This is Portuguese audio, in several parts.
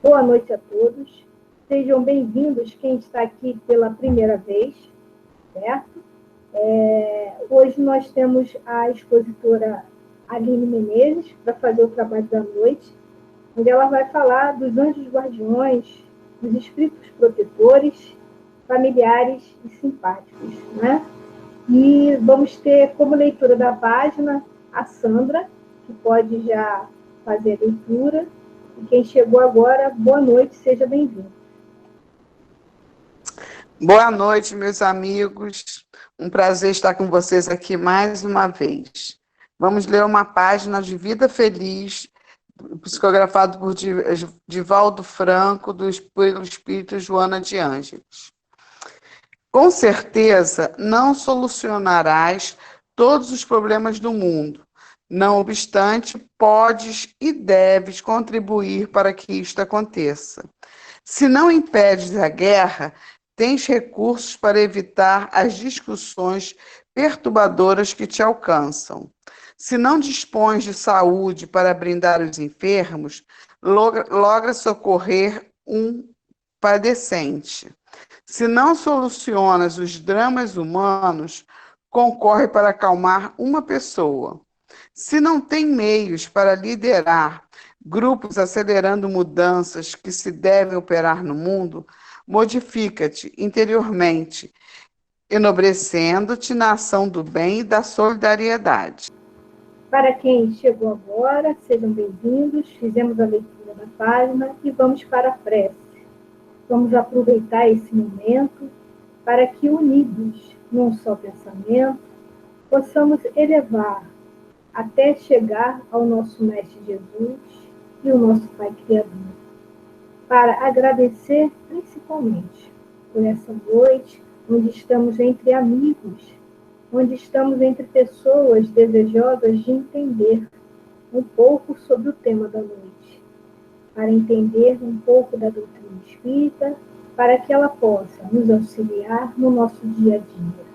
Boa noite a todos. Sejam bem-vindos quem está aqui pela primeira vez, certo? Hoje nós temos a expositora Aline Menezes para fazer o trabalho da noite, onde ela vai falar dos anjos guardiões, dos espíritos protetores, familiares e simpáticos, né? E vamos ter como leitura da página a Sandra, que pode já fazer a leitura. E quem chegou agora, boa noite, seja bem-vindo. Boa noite, meus amigos. Um prazer estar com vocês aqui mais uma vez. Vamos ler uma página de Vida Feliz, psicografado por Divaldo Franco, pelo Espírito Joana de Ângeles. Com certeza, não solucionarás todos os problemas do mundo. Não obstante, podes e deves contribuir para que isto aconteça. Se não impedes a guerra, tens recursos para evitar as discussões perturbadoras que te alcançam. Se não dispões de saúde para brindar os enfermos, logra socorrer um padecente. Se não solucionas os dramas humanos, concorre para acalmar uma pessoa. Se não tem meios para liderar grupos acelerando mudanças que se devem operar no mundo, modifica-te interiormente, enobrecendo-te na ação do bem e da solidariedade. Para quem chegou agora, sejam bem-vindos. Fizemos a leitura da página e vamos para a prece. Vamos aproveitar esse momento para que, unidos num só pensamento, possamos elevar até chegar ao nosso Mestre Jesus e o nosso Pai Criador, para agradecer principalmente por essa noite, onde estamos entre amigos, onde estamos entre pessoas desejosas de entender um pouco sobre o tema da noite, para entender um pouco da doutrina espírita, para que ela possa nos auxiliar no nosso dia a dia.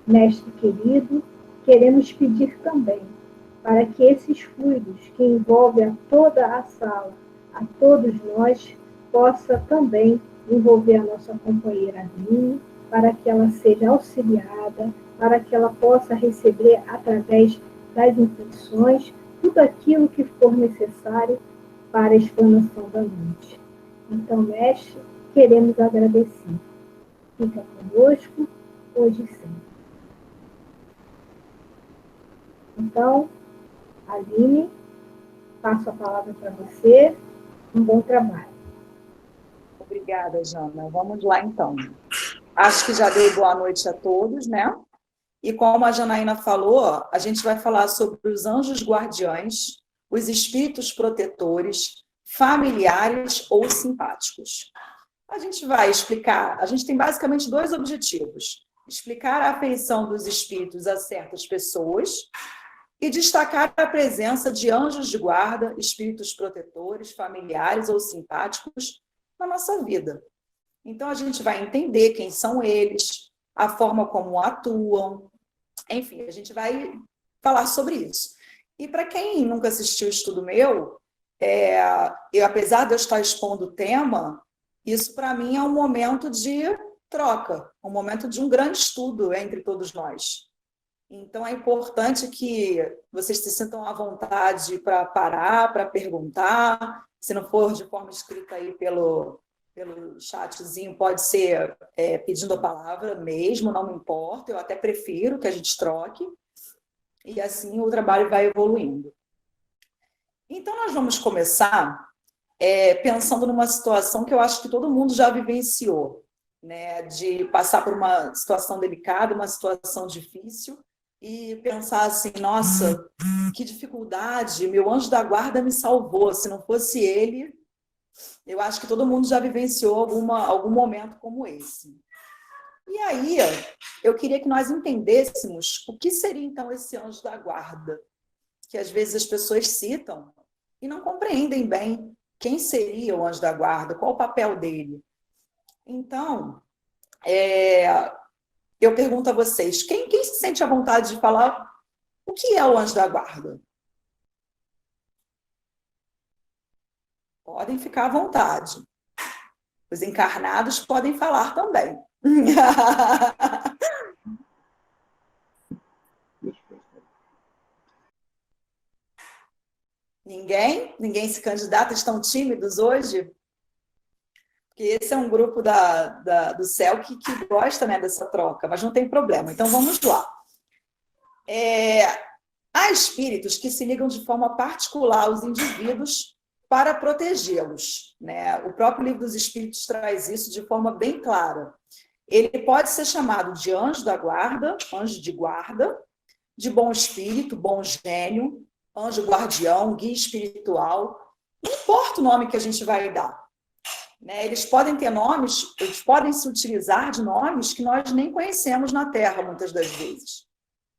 Mestre querido, queremos pedir também para que esses fluidos que envolvem a toda a sala, a todos nós, possa também envolver a nossa companheira Aline, para que ela seja auxiliada, para que ela possa receber, através das intuições, tudo aquilo que for necessário para a explanação da noite. Então, mestre, queremos agradecer. Fica conosco, hoje e sempre. Então, Aline, passo a palavra para você. Um bom trabalho. Obrigada, Jana. Vamos lá, então. Acho que já dei boa noite a todos, né? E como a Janaína falou, a gente vai falar sobre os anjos guardiães, os espíritos protetores, familiares ou simpáticos. A gente vai explicar, a gente tem basicamente dois objetivos: explicar a afeição dos espíritos a certas pessoas e destacar a presença de anjos de guarda, espíritos protetores, familiares ou simpáticos na nossa vida. Então, a gente vai entender quem são eles, a forma como atuam, enfim, a gente vai falar sobre isso. E para quem nunca assistiu o estudo meu, apesar de eu estar expondo o tema, isso para mim é um momento de troca, um momento de um grande estudo entre todos nós. Então, é importante que vocês se sintam à vontade para parar, para perguntar. Se não for de forma escrita aí pelo chatzinho, pode ser pedindo a palavra mesmo, não me importa. Eu até prefiro que a gente troque. E assim o trabalho vai evoluindo. Então, nós vamos começar pensando numa situação que eu acho que todo mundo já vivenciou, né? De passar por uma situação delicada, uma situação difícil, e pensar assim, nossa, que dificuldade, meu anjo da guarda me salvou, se não fosse ele, eu acho que todo mundo já vivenciou algum momento como esse. E aí, eu queria que nós entendêssemos o que seria então esse anjo da guarda, que às vezes as pessoas citam e não compreendem bem quem seria o anjo da guarda, qual o papel dele. Então, eu pergunto a vocês, quem se sente à vontade de falar o que é o anjo da guarda? Podem ficar à vontade. Os encarnados podem falar também. Ninguém? Ninguém se candidata? Estão tímidos hoje? Porque esse é um grupo do céu que gosta, né, dessa troca, mas não tem problema. Então, vamos lá. Há espíritos que se ligam de forma particular aos indivíduos para protegê-los, né? O próprio Livro dos Espíritos traz isso de forma bem clara. Ele pode ser chamado de anjo da guarda, anjo de guarda, de bom espírito, bom gênio, anjo guardião, guia espiritual. Não importa o nome que a gente vai dar, né? Eles podem ter nomes, eles podem se utilizar de nomes que nós nem conhecemos na Terra, muitas das vezes.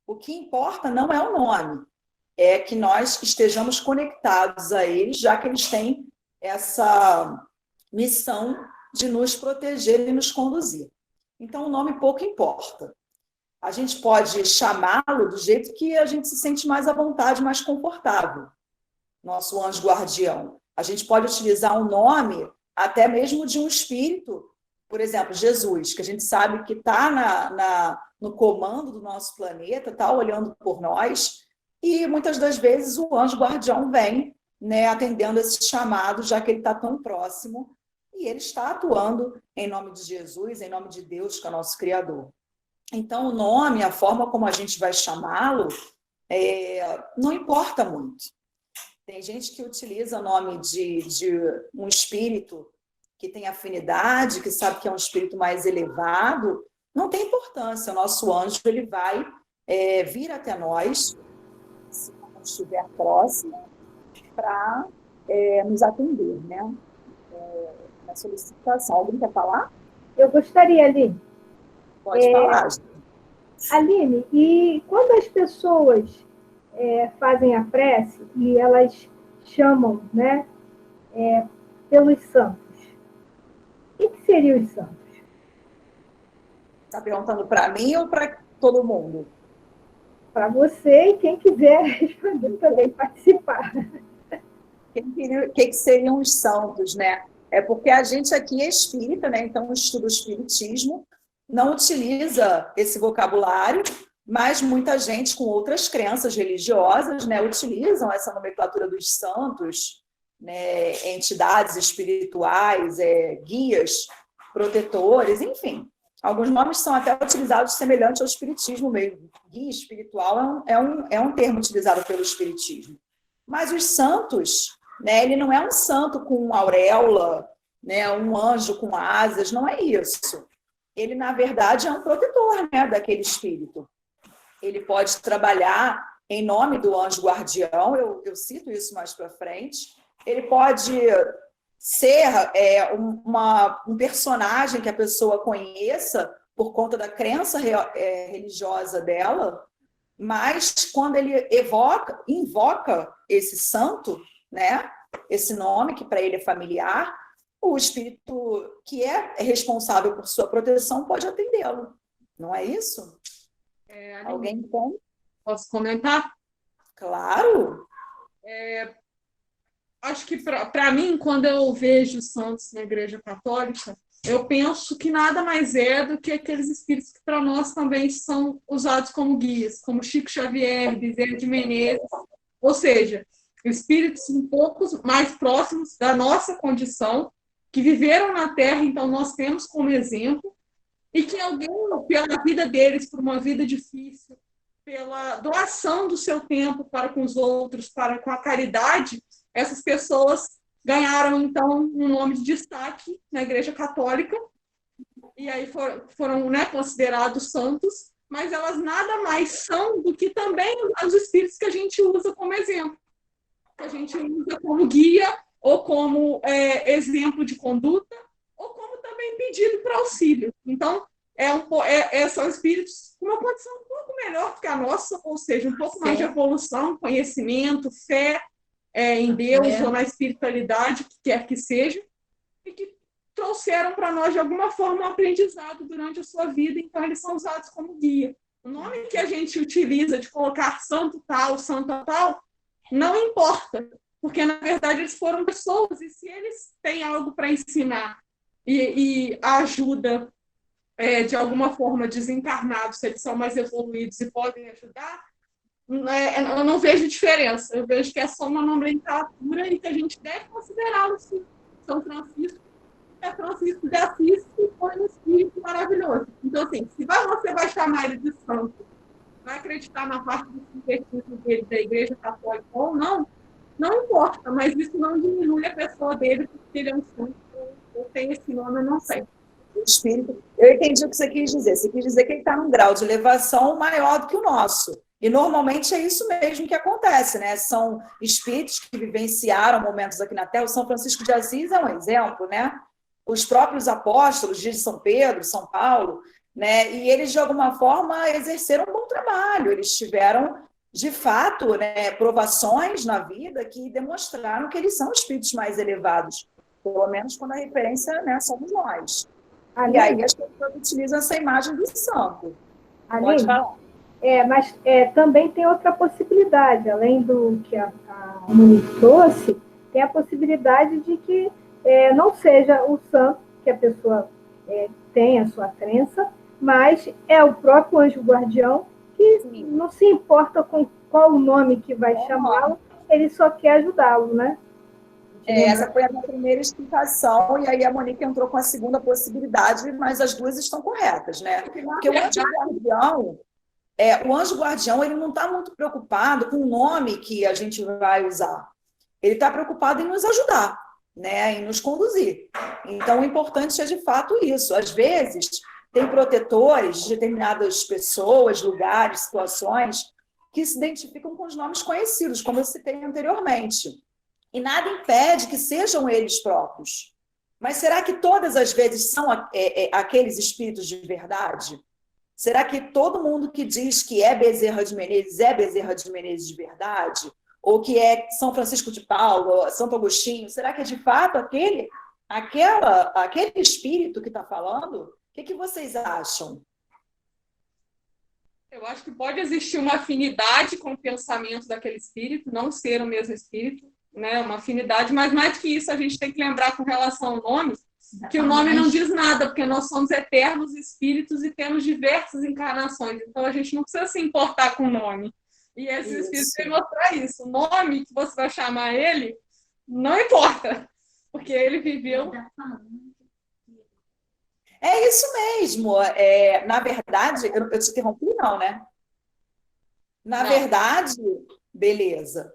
O que importa não é o nome, é que nós estejamos conectados a eles, já que eles têm essa missão de nos proteger e nos conduzir. Então, o nome pouco importa. A gente pode chamá-lo do jeito que a gente se sente mais à vontade, mais confortável. Nosso anjo guardião. A gente pode utilizar um nome até mesmo de um espírito, por exemplo, Jesus, que a gente sabe que está no comando do nosso planeta, está olhando por nós, e muitas das vezes o anjo guardião vem, né, atendendo esse chamado, já que ele está tão próximo, e ele está atuando em nome de Jesus, em nome de Deus, que é o nosso Criador. Então, o nome, a forma como a gente vai chamá-lo, não importa muito. Tem gente que utiliza o nome de um espírito que tem afinidade, que sabe que é um espírito mais elevado, não tem importância. O nosso anjo ele vai vir até nós, se não estiver próximo, para nos atender, né? Na solicitação. Alguém quer falar? Eu gostaria, Aline. Pode falar. Aline, e quando as pessoas fazem a prece e elas chamam, né, pelos santos, o que seriam os santos? Está perguntando para mim ou para todo mundo? Para você e quem quiser responder também, participar. O que seriam os santos, né? É porque a gente aqui é espírita, né? Então estuda o espiritismo, não utiliza esse vocabulário, mas muita gente com outras crenças religiosas, né, utilizam essa nomenclatura dos santos, né, entidades espirituais, guias, protetores, enfim. Alguns nomes são até utilizados semelhante ao espiritismo mesmo. Guia espiritual é um termo utilizado pelo espiritismo. Mas os santos, né, ele não é um santo com auréola, né, um anjo com asas, não é isso. Ele, na verdade, é um protetor, né, daquele espírito. Ele pode trabalhar em nome do anjo guardião, eu cito isso mais para frente. Ele pode ser um personagem que a pessoa conheça por conta da crença religiosa dela, mas quando ele invoca esse santo, né, esse nome que para ele é familiar, o espírito que é responsável por sua proteção pode atendê-lo. Não é isso? Alguém tem? Posso comentar? Claro. Acho que, para mim, quando eu vejo santos na Igreja Católica, eu penso que nada mais é do que aqueles espíritos que, para nós, também são usados como guias, como Chico Xavier, Bezerra de Menezes, ou seja, espíritos um pouco mais próximos da nossa condição, que viveram na Terra, então nós temos como exemplo, e que alguém, pela vida deles, por uma vida difícil, pela doação do seu tempo para com os outros, com a caridade, essas pessoas ganharam, então, um nome de destaque na Igreja Católica, e aí foram, né, considerados santos, mas elas nada mais são do que também os espíritos que a gente usa como exemplo, que a gente usa como guia, ou como exemplo de conduta, ou como também pedido para auxílio. Então, são espíritos com uma condição um pouco melhor do que a nossa, ou seja, um pouco mais de evolução, conhecimento, fé em Deus ou na espiritualidade, que quer que seja, e que trouxeram para nós, de alguma forma, um aprendizado durante a sua vida. Então, eles são usados como guia. O nome que a gente utiliza de colocar santo tal, santa tal, não importa. porque, na verdade, eles foram pessoas, e se eles têm algo para ensinar e ajuda, de alguma forma, desencarnados, se eles são mais evoluídos e podem ajudar, eu não vejo diferença. Eu vejo que é só uma nomenclatura e que a gente deve considerá-lo, sim. São Francisco é Francisco de Assis, que foi um espírito maravilhoso. Então, assim, se você vai chamar ele de santo, vai acreditar na parte do sincretismo dele, da Igreja Católica ou não, não importa, mas isso não diminui a pessoa dele, porque ele é um santo. Eu tenho esse nome, eu não sei. O espírito, eu entendi o que você quis dizer. Você quis dizer que ele está num grau de elevação maior do que o nosso. E normalmente é isso mesmo que acontece, né? São espíritos que vivenciaram momentos aqui na Terra. O São Francisco de Assis é um exemplo, né? Os próprios apóstolos de São Pedro, São Paulo, né? E eles, de alguma forma, exerceram um bom trabalho. Eles tiveram, de fato, né, provações na vida que demonstraram que eles são espíritos mais elevados, pelo menos quando a referência, né, somos nós. E aí as pessoas utilizam essa imagem do santo. Pode falar. Mas também tem outra possibilidade, além do que a Monique trouxe, tem a possibilidade de que não seja o santo que a pessoa tem a sua crença, mas é o próprio anjo guardião que não se importa com qual o nome que vai chamá-lo, ele só quer ajudá-lo, né? Essa foi a minha primeira explicação, e aí a Monique entrou com a segunda possibilidade, mas as duas estão corretas, né? Porque o anjo guardião ele não está muito preocupado com o nome que a gente vai usar. Ele está preocupado em nos ajudar, né? Em nos conduzir. Então, o importante é, de fato, isso. Às vezes, tem protetores de determinadas pessoas, lugares, situações, que se identificam com os nomes conhecidos, como eu citei anteriormente. E nada impede que sejam eles próprios. Mas será que todas as vezes são aqueles espíritos de verdade? Será que todo mundo que diz que é Bezerra de Menezes de verdade? Ou que é São Francisco de Paulo, Santo Agostinho? Será que é de fato aquele espírito que está falando? O que vocês acham? Eu acho que pode existir uma afinidade com o pensamento daquele espírito, não ser o mesmo espírito, né? Uma afinidade, mas mais que isso, a gente tem que lembrar com relação ao nome, que o nome não diz nada, porque nós somos eternos espíritos e temos diversas encarnações, então a gente não precisa se importar com o nome. E esse espírito vai mostrar isso. O nome que você vai chamar ele, não importa, porque ele viveu... É isso mesmo. Na verdade, eu te interrompi, não, né? Na verdade, beleza.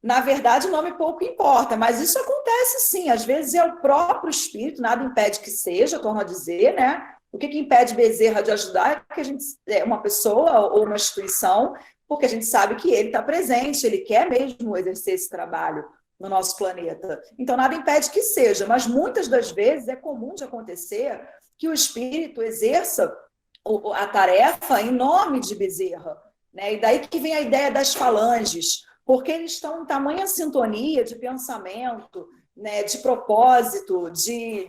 Na verdade, o nome pouco importa, mas isso acontece sim. Às vezes é o próprio espírito, nada impede que seja, torno a dizer, né? O que impede Bezerra de ajudar é que a gente é uma pessoa ou uma instituição, porque a gente sabe que ele está presente, ele quer mesmo exercer esse trabalho no nosso planeta. Então, nada impede que seja, mas muitas das vezes é comum de acontecer que o espírito exerça a tarefa em nome de Bezerra, né? E daí que vem a ideia das falanges, porque eles estão em tamanha sintonia de pensamento, né, de propósito, de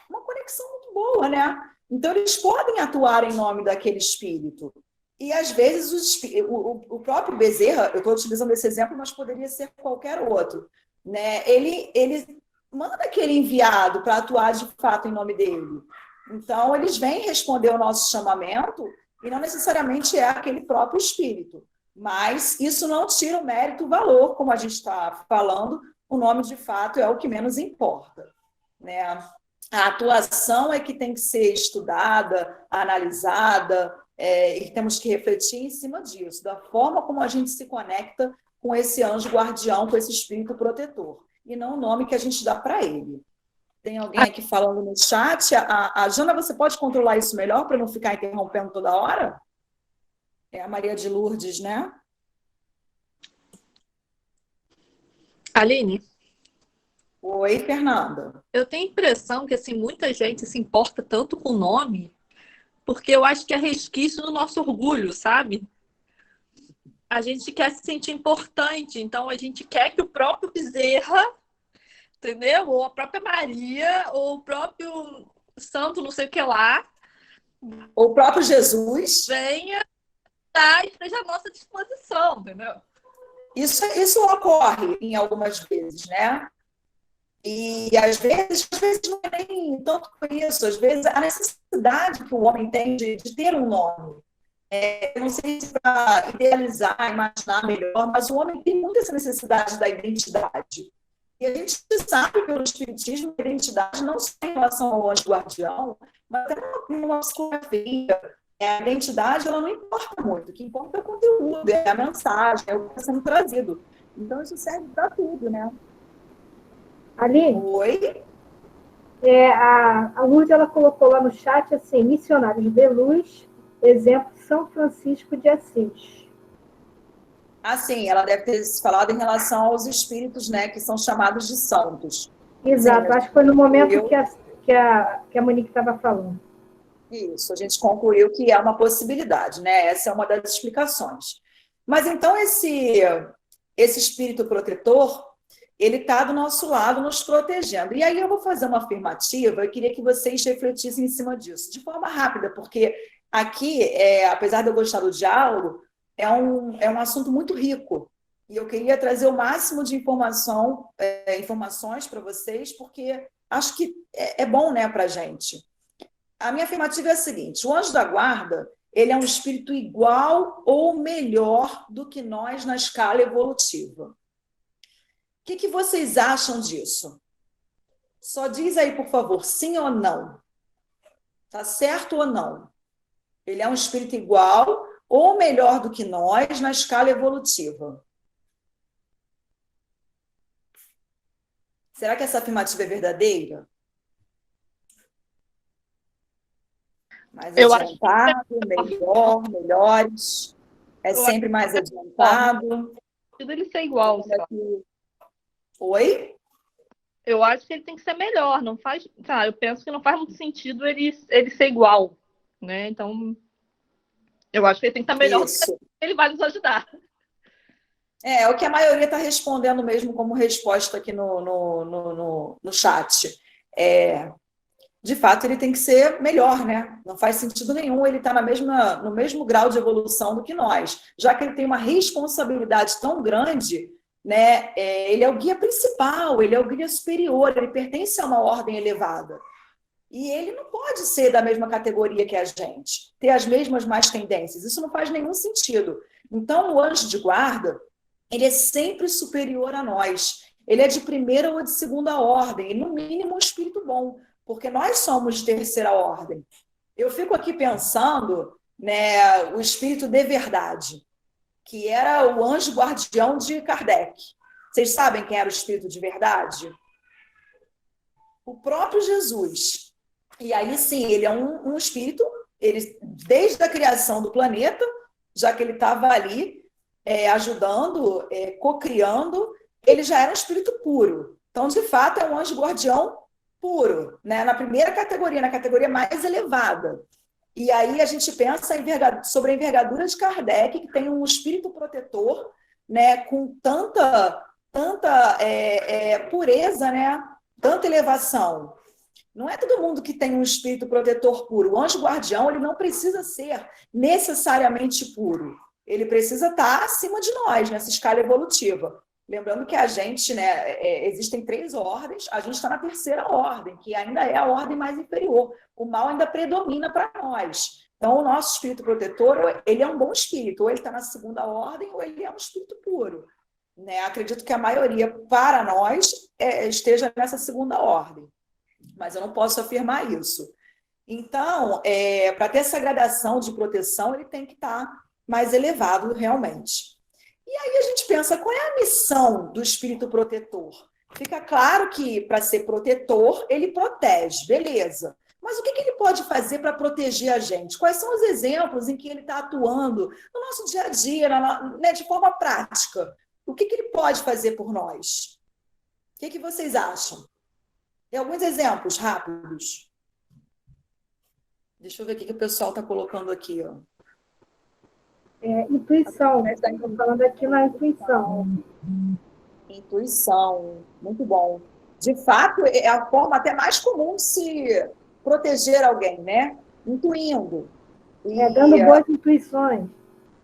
uma conexão muito boa, né? Então, eles podem atuar em nome daquele espírito. E, às vezes, o próprio Bezerra, eu estou utilizando esse exemplo, mas poderia ser qualquer outro, né? Ele manda aquele enviado para atuar, de fato, em nome dele. Então, eles vêm responder ao nosso chamamento e não necessariamente é aquele próprio espírito. Mas isso não tira o mérito, o valor, como a gente está falando, o nome de fato é o que menos importa, né? A atuação é que tem que ser estudada, analisada, e temos que refletir em cima disso, da forma como a gente se conecta com esse anjo guardião, com esse espírito protetor, e não o nome que a gente dá para ele. Tem alguém aqui falando no chat? A Jana, você pode controlar isso melhor para não ficar interrompendo toda hora? É a Maria de Lourdes, né? Aline? Oi, Fernanda. Eu tenho a impressão que assim, muita gente se importa tanto com o nome, porque eu acho que é resquício do nosso orgulho, sabe? A gente quer se sentir importante, então a gente quer que o próprio Bezerra, entendeu? Ou a própria Maria, ou o próprio santo não sei o que lá, ou o próprio Jesus venha e esteja à nossa disposição, entendeu? Isso ocorre em algumas vezes, né? E às vezes não é nem tanto por isso, às vezes a necessidade que o homem tem de ter um nome. Eu não sei se para idealizar, imaginar melhor, mas o homem tem muito essa necessidade da identidade. E a gente sabe pelo espiritismo que a identidade não só em relação ao anjo guardião, mas até numa psicografia. A identidade ela não importa muito, o que importa é o conteúdo, é a mensagem, é o que está sendo trazido. Então isso serve para tudo, né? Aline? Oi? A Lourdes, ela colocou lá no chat assim, missionários de luz, exemplo, São Francisco de Assis. Sim, ela deve ter falado em relação aos espíritos, né, que são chamados de santos. Exato, Sim, acho que foi no momento que a Monique estava falando. Isso, a gente concluiu que é uma possibilidade, né? Essa é uma das explicações. Mas então esse espírito protetor, ele está do nosso lado nos protegendo. E aí eu vou fazer uma afirmativa, eu queria que vocês refletissem em cima disso, de forma rápida, porque aqui, apesar de eu gostar do diálogo, é um assunto muito rico. E eu queria trazer o máximo de informações para vocês, porque acho que é bom, né, para a gente. A minha afirmativa é a seguinte: o anjo da guarda, ele é um espírito igual ou melhor do que nós na escala evolutiva. O que vocês acham disso? Só diz aí, por favor, sim ou não. Tá certo ou não? Ele é um espírito igual ou melhor do que nós na escala evolutiva. Será que essa afirmativa é verdadeira? Mais adiantado, melhor, melhores. É sempre mais adiantado. Ele ser igual. Oi? Eu acho que ele tem que ser melhor. Não faz, eu penso que não faz muito sentido ele ser igual, né? Então, eu acho que ele tem que estar melhor. Ele vai nos ajudar. É o que a maioria está respondendo mesmo como resposta aqui no chat. De fato, ele tem que ser melhor, né? Não faz sentido nenhum ele estar no mesmo grau de evolução do que nós, já que ele tem uma responsabilidade tão grande, né? Ele é o guia principal, ele é o guia superior, ele pertence a uma ordem elevada. E ele não pode ser da mesma categoria que a gente, ter as mesmas más tendências. Isso não faz nenhum sentido. Então, o anjo de guarda, ele é sempre superior a nós. Ele é de primeira ou de segunda ordem, e no mínimo um espírito bom, porque nós somos de terceira ordem. Eu fico aqui pensando, né, o espírito de verdade, que era o anjo guardião de Kardec. Vocês sabem quem era o espírito de verdade? O próprio Jesus. E aí, sim, ele é um espírito, ele, desde a criação do planeta, já que ele estava ali ajudando, cocriando, ele já era um espírito puro. Então, de fato, é um anjo guardião puro, né? Na primeira categoria, na categoria mais elevada. E aí a gente pensa sobre a envergadura de Kardec, que tem um espírito protetor, né? Com tanta pureza, né? Tanta elevação. Não é todo mundo que tem um espírito protetor puro. O anjo guardião, ele não precisa ser necessariamente puro. Ele precisa estar acima de nós, nessa escala evolutiva. Lembrando que a gente, né, existem 3 ordens, a gente está na terceira ordem, que ainda é a ordem mais inferior. O mal ainda predomina para nós. Então, o nosso espírito protetor, ele é um bom espírito, ou ele está na segunda ordem, ou ele é um espírito puro. Né? Acredito que a maioria, para nós, esteja nessa segunda ordem. Mas eu não posso afirmar isso. Então, para ter essa gradação de proteção, ele tem que estar mais elevado realmente. E aí a gente pensa, qual é a missão do espírito protetor? Fica claro que, para ser protetor, ele protege, beleza. Mas o que ele pode fazer para proteger a gente? Quais são os exemplos em que ele está atuando no nosso dia a dia, né, de forma prática? O que ele pode fazer por nós? O que vocês acham? Tem alguns exemplos rápidos. Deixa eu ver o que o pessoal está colocando aqui, ó. Intuição, né? Estamos falando aqui na intuição. Intuição, muito bom. De fato, é a forma até mais comum de se proteger alguém, né? Intuindo. Dando boas intuições.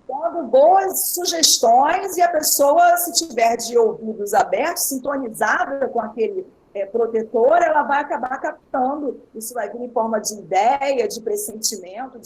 dando boas sugestões e a pessoa, se tiver de ouvidos abertos, sintonizada com aquele protetor, ela vai acabar captando. Isso vai vir em forma de ideia, de pressentimento,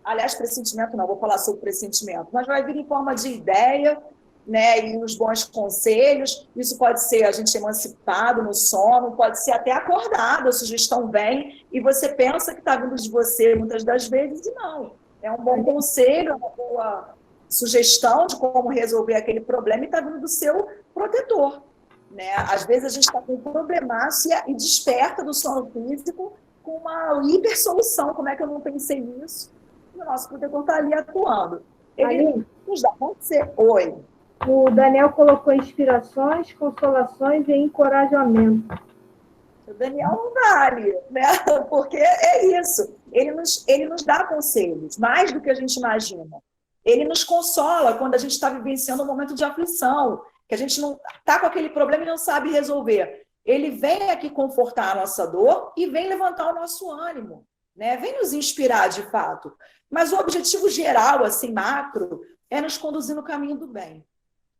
aliás, pressentimento não, vou falar sobre pressentimento, mas vai vir em forma de ideia, né, e os bons conselhos. Isso pode ser a gente emancipado no sono, pode ser até acordado, a sugestão vem e você pensa que está vindo de você muitas das vezes e não. É um bom conselho, uma boa sugestão de como resolver aquele problema e está vindo do seu protetor. Né? Às vezes a gente está com um problemaço e desperta do sono físico com uma hipersolução. Como é que eu não pensei nisso? E o nosso protetor está ali atuando. Ele nos dá conselho. Oi. O Daniel colocou inspirações, consolações e encorajamento. O Daniel não vale, né? Porque é isso. Ele nos dá conselhos, mais do que a gente imagina. Ele nos consola quando a gente está vivenciando um momento de aflição, que a gente não está com aquele problema e não sabe resolver. Ele vem aqui confortar a nossa dor e vem levantar o nosso ânimo, né? Vem nos inspirar de fato. Mas o objetivo geral, assim, macro, é nos conduzir no caminho do bem.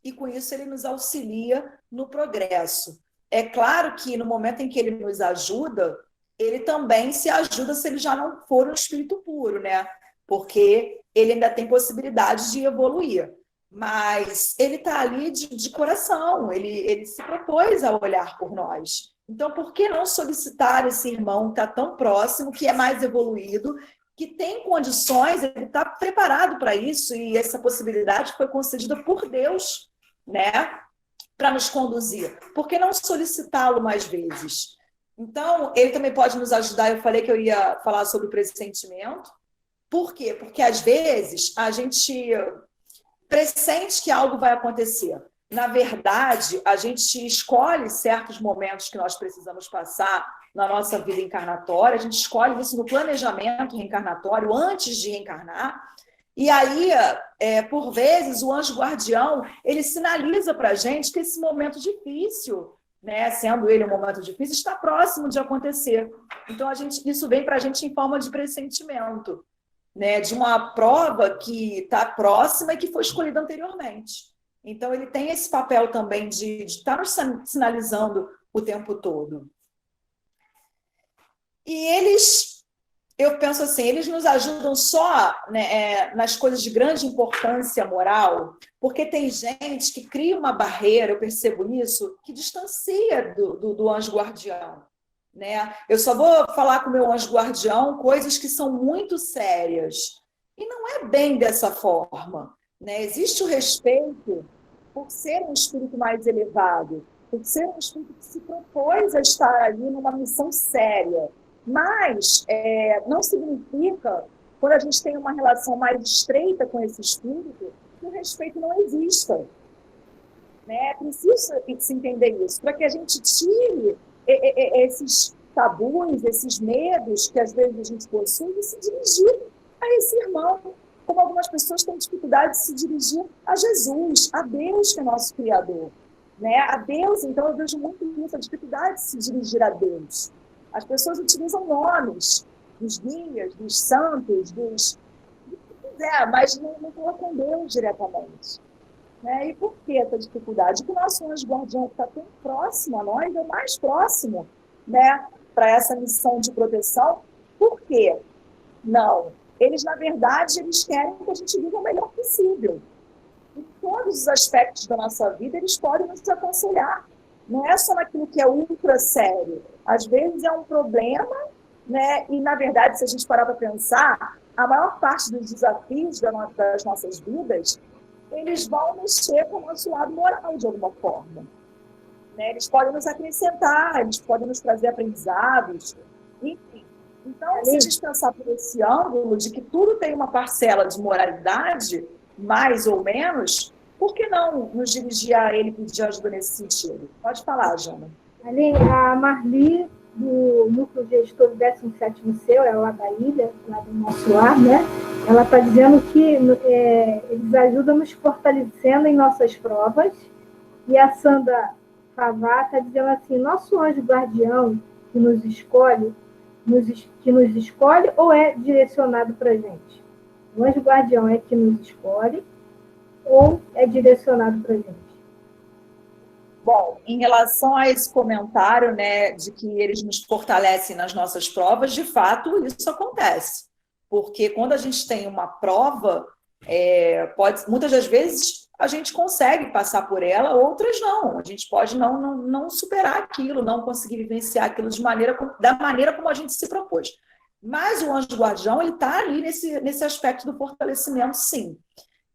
E com isso ele nos auxilia no progresso. É claro que no momento em que ele nos ajuda, ele também se ajuda se ele já não for um espírito puro, né? Porque ele ainda tem possibilidade de evoluir. Mas ele está ali de coração, ele se propôs a olhar por nós. Então, por que não solicitar esse irmão que está tão próximo, que é mais evoluído, que tem condições, ele está preparado para isso, e essa possibilidade foi concedida por Deus, né? Para nos conduzir. Por que não solicitá-lo mais vezes? Então, ele também pode nos ajudar. Eu falei que eu ia falar sobre o pressentimento. Por quê? Porque, às vezes, a gente pressente que algo vai acontecer. Na verdade, a gente escolhe certos momentos que nós precisamos passar na nossa vida encarnatória, a gente escolhe isso no planejamento reencarnatório, antes de reencarnar, e aí, por vezes, o anjo guardião, ele sinaliza para a gente que esse momento difícil, né, sendo ele um momento difícil, está próximo de acontecer. Então, isso vem para a gente em forma de pressentimento, né, de uma prova que está próxima e que foi escolhida anteriormente. Então, ele tem esse papel também de estar nos sinalizando o tempo todo. E eu penso assim, eles nos ajudam só, né, nas coisas de grande importância moral, porque tem gente que cria uma barreira, eu percebo isso, que distancia do anjo guardião. Né? Eu só vou falar com o meu anjo guardião coisas que são muito sérias. E não é bem dessa forma. Né? Existe o respeito por ser um espírito mais elevado, por ser um espírito que se propôs a estar ali numa missão séria. Mas não significa, quando a gente tem uma relação mais estreita com esse espírito, que o respeito não exista. Né? É preciso se entender isso, para que a gente tire esses tabus, esses medos que às vezes a gente possui e se dirigir a esse irmão, como algumas pessoas têm dificuldade de se dirigir a Jesus, a Deus que é nosso Criador. Né? A Deus, então eu vejo muito isso, a dificuldade de se dirigir a Deus. As pessoas utilizam nomes dos guias, dos santos, mas não colocam Deus diretamente. Né? E por que essa dificuldade? Porque o nosso anjo guardião está tão próximo a nós, é o mais próximo, né, para essa missão de proteção. Por quê? Não. Eles, na verdade, eles querem que a gente viva o melhor possível. Em todos os aspectos da nossa vida, eles podem nos aconselhar. Não é só naquilo que é ultra sério. Às vezes é um problema, né? E, na verdade, se a gente parar para pensar, a maior parte dos desafios das nossas vidas, eles vão mexer com o nosso lado moral, de alguma forma. Né? Eles podem nos acrescentar, eles podem nos trazer aprendizados, enfim. Então, se a gente pensar por esse ângulo de que tudo tem uma parcela de moralidade, mais ou menos, por que não nos dirigir a ele e pedir ajuda nesse sentido? Pode falar, Jana. Ali, a Marli, do Núcleo Gestor do 17º Seu, é lá da ilha, lá do nosso lar, né? Ela está dizendo que eles ajudam nos fortalecendo em nossas provas. E a Sandra Favá está dizendo assim, nosso anjo guardião que nos escolhe ou é direcionado para a gente? O anjo guardião é que nos escolhe ou é direcionado para a gente? Bom, em relação a esse comentário, né, de que eles nos fortalecem nas nossas provas, de fato, isso acontece. Porque quando a gente tem uma prova, muitas das vezes a gente consegue passar por ela, outras não. A gente pode não superar aquilo, não conseguir vivenciar aquilo da maneira como a gente se propôs. Mas o anjo guardião, ele está ali nesse aspecto do fortalecimento, sim.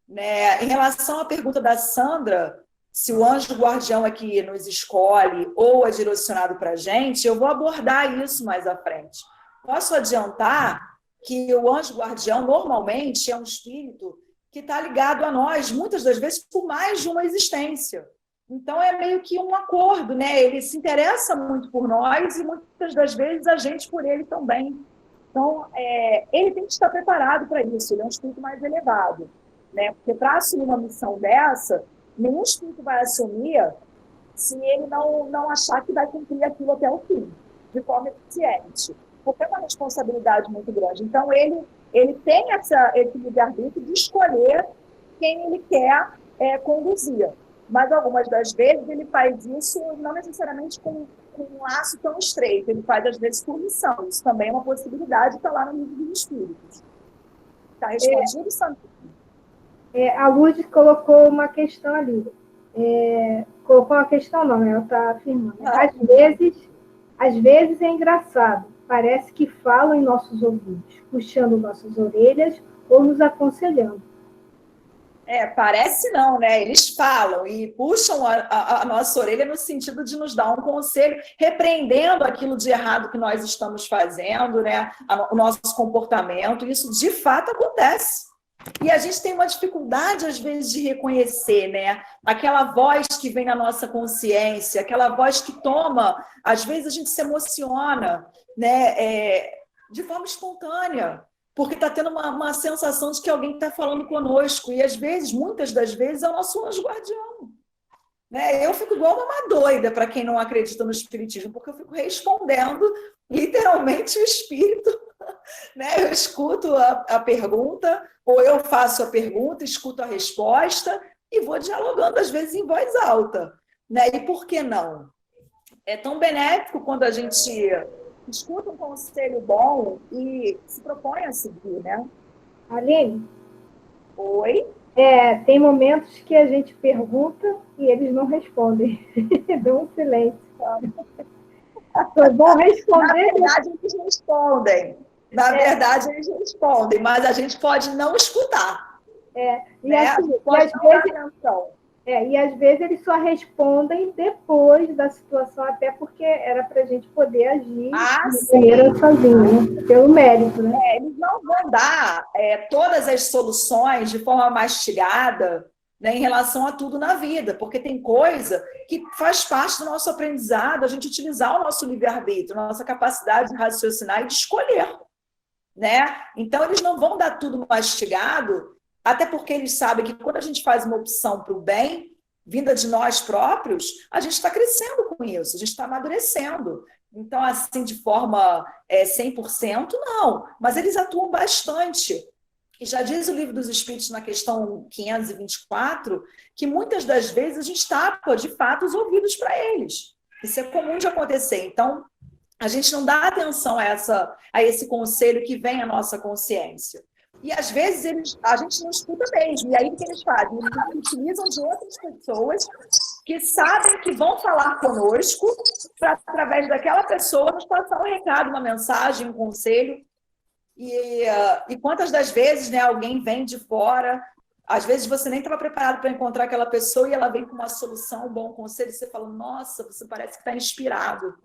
Né? Em relação à pergunta da Sandra, se o anjo guardião aqui nos escolhe ou é direcionado para a gente, eu vou abordar isso mais à frente. Posso adiantar que o anjo guardião, normalmente, é um espírito que está ligado a nós, muitas das vezes, por mais de uma existência. Então, é meio que um acordo, né? Ele se interessa muito por nós e, muitas das vezes, a gente por ele também. Então, ele tem que estar preparado para isso, ele é um espírito mais elevado. Né? Porque para assumir uma missão dessa, nenhum espírito vai assumir se ele não achar que vai cumprir aquilo até o fim, de forma eficiente. Porque é uma responsabilidade muito grande. Então, ele tem esse livre-arbítrio de escolher quem ele quer conduzir. Mas, algumas das vezes, ele faz isso não necessariamente com um laço tão estreito. Ele faz, às vezes, por missão. Isso também é uma possibilidade, está lá no livro dos Espíritos. Está respondido, Sandra? A Lourdes colocou uma questão ali. Colocou uma questão, não, ela está afirmando. Às vezes é engraçado. Parece que falam em nossos ouvidos, puxando nossas orelhas ou nos aconselhando. Parece não, né? Eles falam e puxam a nossa orelha no sentido de nos dar um conselho, repreendendo aquilo de errado que nós estamos fazendo, né? O nosso comportamento. Isso, de fato, acontece. E a gente tem uma dificuldade, às vezes, de reconhecer, né? Aquela voz que vem na nossa consciência, aquela voz que toma, às vezes a gente se emociona, né? De forma espontânea, porque está tendo uma sensação de que alguém está falando conosco, e às vezes, muitas das vezes, é o nosso anjo guardião. Né? Eu fico igual uma doida para quem não acredita no espiritismo, porque eu fico respondendo literalmente o espírito. Né? Eu escuto a pergunta, ou eu faço a pergunta, escuto a resposta e vou dialogando, às vezes, em voz alta. Né? E por que não? É tão benéfico quando a gente escuta um conselho bom e se propõe a seguir, né? Aline? Oi? Tem momentos que a gente pergunta e eles não respondem. Dão um silêncio. Foi bom responder. Na verdade, eles respondem. Na verdade, eles respondem, mas a gente pode não escutar. E às vezes eles só respondem depois da situação, até porque era para a gente poder agir de maneira sozinho, né? Pelo mérito. Né? Eles não vão dar todas as soluções de forma mastigada, né, em relação a tudo na vida, porque tem coisa que faz parte do nosso aprendizado, a gente utilizar o nosso livre-arbítrio, nossa capacidade de raciocinar e de escolher. Né? Então, eles não vão dar tudo mastigado, até porque eles sabem que quando a gente faz uma opção para o bem, vinda de nós próprios, a gente está crescendo com isso, a gente está amadurecendo. Então, assim, de forma 100%, não. Mas eles atuam bastante. E já diz o Livro dos Espíritos, na questão 524, que muitas das vezes a gente tapa, de fato, os ouvidos para eles. Isso é comum de acontecer. Então, a gente não dá atenção a esse conselho que vem à nossa consciência. E, às vezes, a gente não escuta mesmo. E aí, o que eles fazem? Eles utilizam de outras pessoas que sabem que vão falar conosco para, através daquela pessoa, nos passar um recado, uma mensagem, um conselho. E quantas das vezes, né, alguém vem de fora, às vezes você nem estava preparado para encontrar aquela pessoa e ela vem com uma solução, um bom conselho, e você fala, nossa, você parece que está inspirado.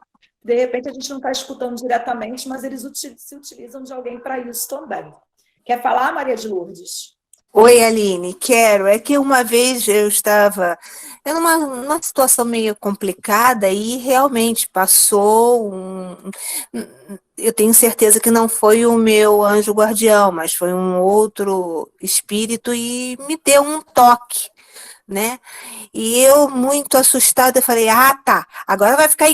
De repente, a gente não está escutando diretamente, mas eles se utilizam de alguém para isso também. Quer falar, Maria de Lourdes? Oi, Aline, quero. É que uma vez eu estava numa situação meio complicada e realmente passou eu tenho certeza que não foi o meu anjo guardião, mas foi um outro espírito e me deu um toque, né? E eu, muito assustada, falei, ah, tá, agora vai ficar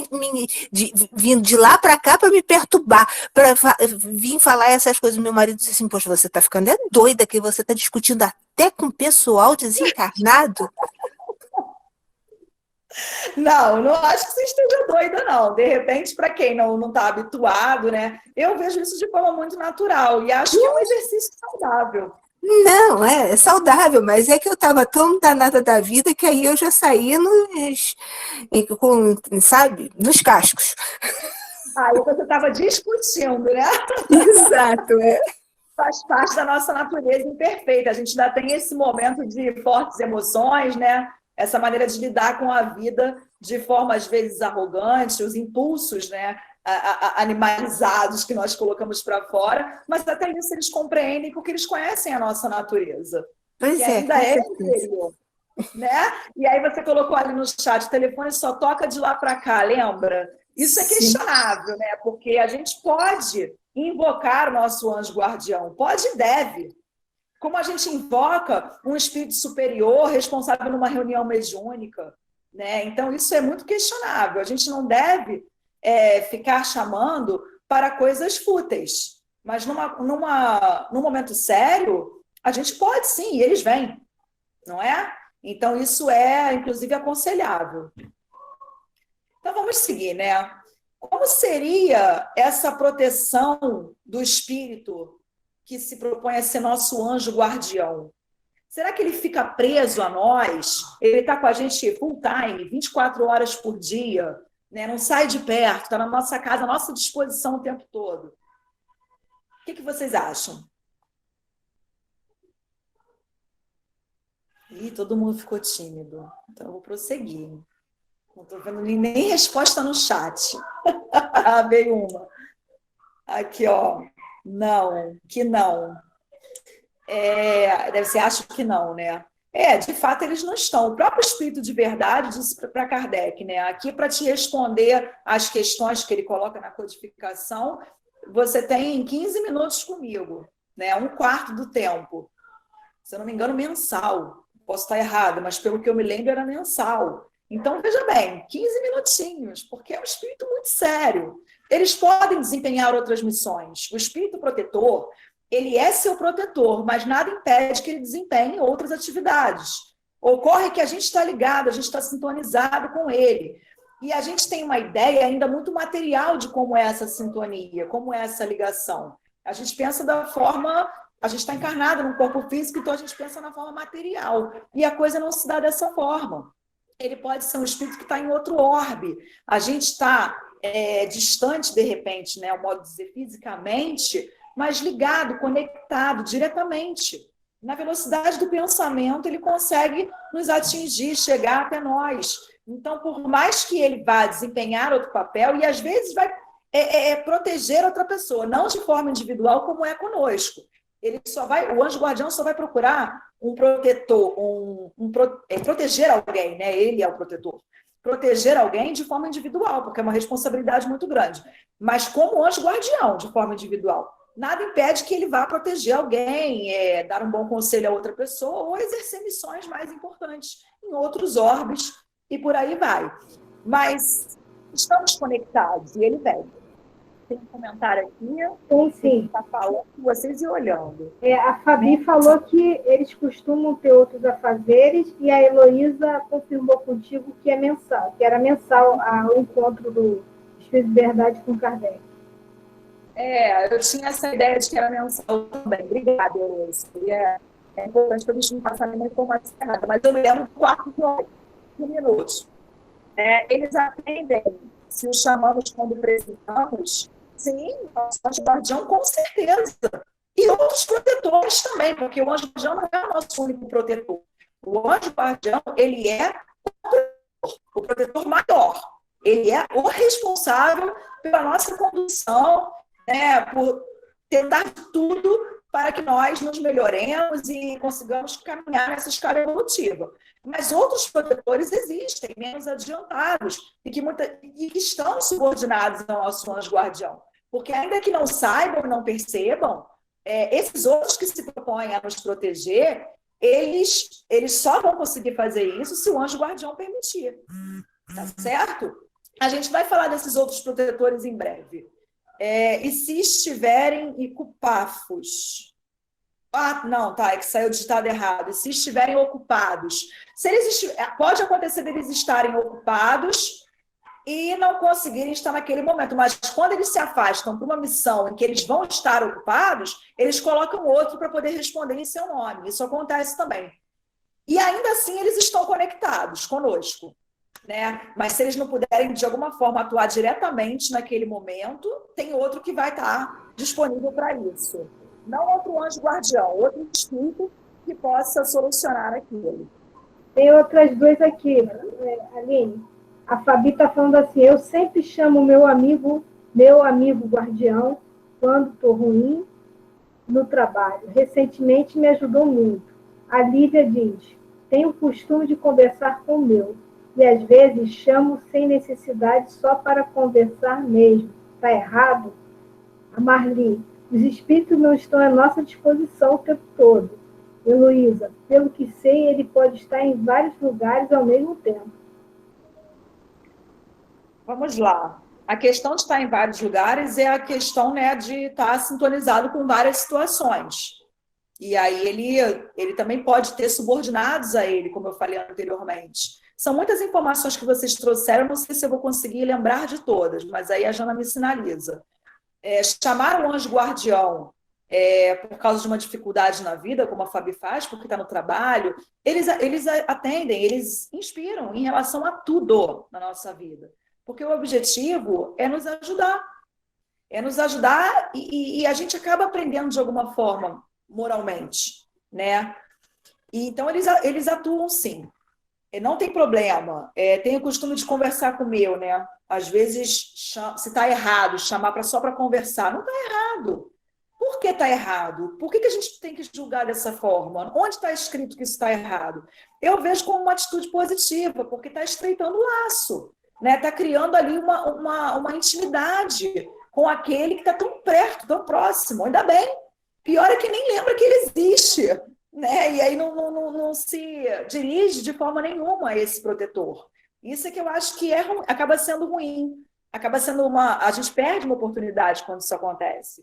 vindo de lá para cá para me perturbar, para vir falar essas coisas. Meu marido disse assim, poxa, você tá ficando doida, que você tá discutindo até com pessoal desencarnado. Não, não acho que você esteja doida, não. De repente, para quem não está habituado, né? Eu vejo isso de forma muito natural e acho que é um exercício saudável. Não, é saudável, mas é que eu estava tão danada da vida que aí eu já saí sabe, nos cascos. Aí você estava discutindo, né? Exato, é. Faz parte da nossa natureza imperfeita. A gente ainda tem esse momento de fortes emoções, né? Essa maneira de lidar com a vida de forma, às vezes, arrogante, os impulsos, né? Animalizados que nós colocamos para fora, mas até isso eles compreendem porque eles conhecem a nossa natureza. Pois que é, ainda é interior, né? E aí você colocou ali no chat, o telefone só toca de lá para cá, lembra? Isso é questionável, né? Porque a gente pode invocar o nosso anjo guardião, pode e deve. Como a gente invoca um espírito superior responsável numa reunião mediúnica, né? Então, isso é muito questionável. A gente não deve ficar chamando para coisas fúteis. Mas num momento sério, a gente pode sim, e eles vêm, não é? Então, isso é, inclusive, aconselhável. Então, vamos seguir, né? Como seria essa proteção do espírito que se propõe a ser nosso anjo guardião? Será que ele fica preso a nós? Ele está com a gente full time, 24 horas por dia, né? Não sai de perto, está na nossa casa, à nossa disposição o tempo todo. O que vocês acham? Ih, todo mundo ficou tímido. Então, eu vou prosseguir. Não estou vendo nem resposta no chat. Veio uma. Aqui, ó. Não, que não. Deve ser, acho que não, né? De fato, eles não estão. O próprio Espírito de Verdade disse para Kardec, né? Aqui, para te responder às questões que ele coloca na codificação, você tem 15 minutos comigo, né? 1/4 do tempo. Se eu não me engano, mensal. Posso estar errado, mas pelo que eu me lembro, era mensal. Então, veja bem, 15 minutinhos, porque é um espírito muito sério. Eles podem desempenhar outras missões. O espírito protetor, ele é seu protetor, mas nada impede que ele desempenhe outras atividades. Ocorre que a gente está ligado, a gente está sintonizado com ele. E a gente tem uma ideia ainda muito material de como é essa sintonia, como é essa ligação. A gente pensa da forma... A gente está encarnado num corpo físico, então a gente pensa na forma material. E a coisa não se dá dessa forma. Ele pode ser um espírito que está em outro orbe. A gente está distante, de repente, né, ao modo de dizer, fisicamente, mas ligado, conectado diretamente. Na velocidade do pensamento, ele consegue nos atingir, chegar até nós. Então, por mais que ele vá desempenhar outro papel, e às vezes vai proteger outra pessoa, não de forma individual, como é conosco. O anjo guardião só vai procurar um protetor, proteger alguém, né? Ele é o protetor. Proteger alguém de forma individual, porque é uma responsabilidade muito grande. Mas como anjo guardião, de forma individual. Nada impede que ele vá proteger alguém, dar um bom conselho a outra pessoa, ou exercer missões mais importantes em outros orbes, e por aí vai. Mas estamos conectados, e ele vem. Tem um comentário aqui. Sim. Está falando com vocês e olhando. A Fabi falou que eles costumam ter outros afazeres e a Heloísa confirmou contigo que é mensal, que era mensal o encontro do Espírito de Verdade com Kardec. Eu tinha essa ideia de que era mensal também. Obrigada, Heloísa. É importante para a gente não passar nenhuma informação errada, mas eu me lembro 4 minutos. Eles atendem, se os chamamos quando precisamos. Sim, nosso anjo guardião, com certeza. E outros protetores também, porque o anjo guardião não é o nosso único protetor. O anjo guardião, ele é o protetor maior. Ele é o responsável pela nossa condução, né, por tentar tudo para que nós nos melhoremos e consigamos caminhar nessa escala evolutiva. Mas outros protetores existem, menos adiantados, e que estão subordinados ao nosso anjo guardião. Porque ainda que não saibam, não percebam, esses outros que se propõem a nos proteger, eles só vão conseguir fazer isso se o anjo guardião permitir. Tá certo? A gente vai falar desses outros protetores em breve. E se estiverem ocupafos? Não, tá, é que saiu digitado errado. E se estiverem ocupados? Pode acontecer deles estarem ocupados e não conseguirem estar naquele momento, mas quando eles se afastam para uma missão em que eles vão estar ocupados, eles colocam outro para poder responder em seu nome. Isso acontece também. E ainda assim eles estão conectados conosco, né? Mas se eles não puderem, de alguma forma, atuar diretamente naquele momento, tem outro que vai estar disponível para isso. Não outro anjo guardião, outro espírito que possa solucionar aquilo. Tem outras duas aqui, Aline. A Fabi está falando assim, eu sempre chamo meu amigo guardião, quando estou ruim no trabalho. Recentemente me ajudou muito. A Lívia diz, tenho o costume de conversar com o meu, e às vezes chamo sem necessidade só para conversar mesmo. Está errado? A Marli, os espíritos não estão à nossa disposição o tempo todo. Heloísa, pelo que sei, ele pode estar em vários lugares ao mesmo tempo. Vamos lá. A questão de estar em vários lugares é a questão, né, de estar sintonizado com várias situações. E aí ele também pode ter subordinados a ele, como eu falei anteriormente. São muitas informações que vocês trouxeram, não sei se eu vou conseguir lembrar de todas, mas aí a Jana me sinaliza. Chamar o anjo guardião por causa de uma dificuldade na vida, como a Fabi faz, porque está no trabalho, eles atendem, eles inspiram em relação a tudo na nossa vida. Porque o objetivo é nos ajudar. É nos ajudar e a gente acaba aprendendo de alguma forma, moralmente, né? E, então, eles atuam sim. Não tem problema. Tenho o costume de conversar com o meu, né? Às vezes, se está errado, chamar só para conversar. Não está errado. Por que está errado? Por que a gente tem que julgar dessa forma? Onde está escrito que isso está errado? Eu vejo como uma atitude positiva, porque está estreitando o laço. Está criando ali uma intimidade com aquele que está tão perto, tão próximo. Ainda bem. Pior é que nem lembra que ele existe, né? E aí não se dirige de forma nenhuma a esse protetor. Isso é que eu acho que acaba sendo ruim. Acaba sendo a gente perde uma oportunidade quando isso acontece.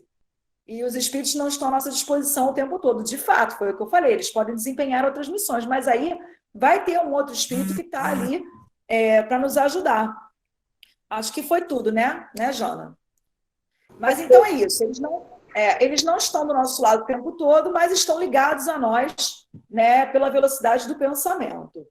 E os espíritos não estão à nossa disposição o tempo todo. De fato, foi o que eu falei, eles podem desempenhar outras missões, mas aí vai ter um outro espírito que está ali para nos ajudar. Acho que foi tudo, né, Jana? Mas então é isso. Eles não estão do nosso lado o tempo todo, mas estão ligados a nós, né, pela velocidade do pensamento.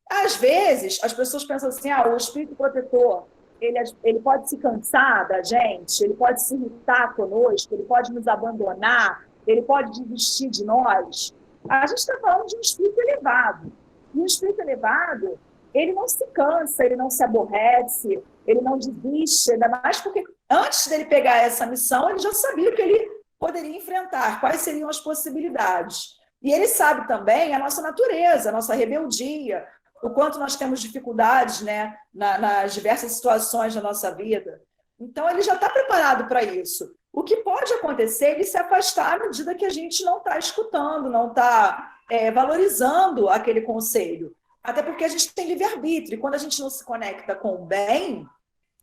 Às vezes, as pessoas pensam assim, o espírito protetor, ele pode se cansar da gente, ele pode se irritar conosco, ele pode nos abandonar, ele pode desistir de nós. A gente está falando de um espírito elevado. E um espírito elevado, ele não se cansa, ele não se aborrece, ele não desiste, ainda mais porque antes dele pegar essa missão, ele já sabia o que ele poderia enfrentar, quais seriam as possibilidades. E ele sabe também a nossa natureza, a nossa rebeldia, o quanto nós temos dificuldades, né, nas diversas situações da nossa vida. Então, ele já está preparado para isso. O que pode acontecer é ele se afastar à medida que a gente não está escutando, não está valorizando aquele conselho. Até porque a gente tem livre-arbítrio. E quando a gente não se conecta com o bem,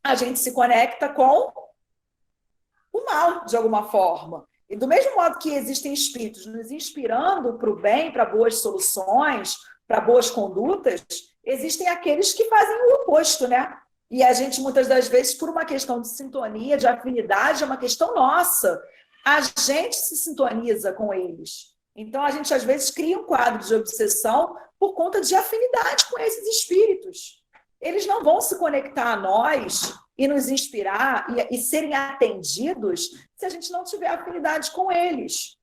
a gente se conecta com o mal, de alguma forma. E do mesmo modo que existem espíritos nos inspirando para o bem, para boas soluções, para boas condutas, existem aqueles que fazem o oposto, né? E a gente, muitas das vezes, por uma questão de sintonia, de afinidade, é uma questão nossa. A gente se sintoniza com eles. Então, a gente, às vezes, cria um quadro de obsessão por conta de afinidade com esses espíritos. Eles não vão se conectar a nós e nos inspirar e serem atendidos se a gente não tiver afinidade com eles.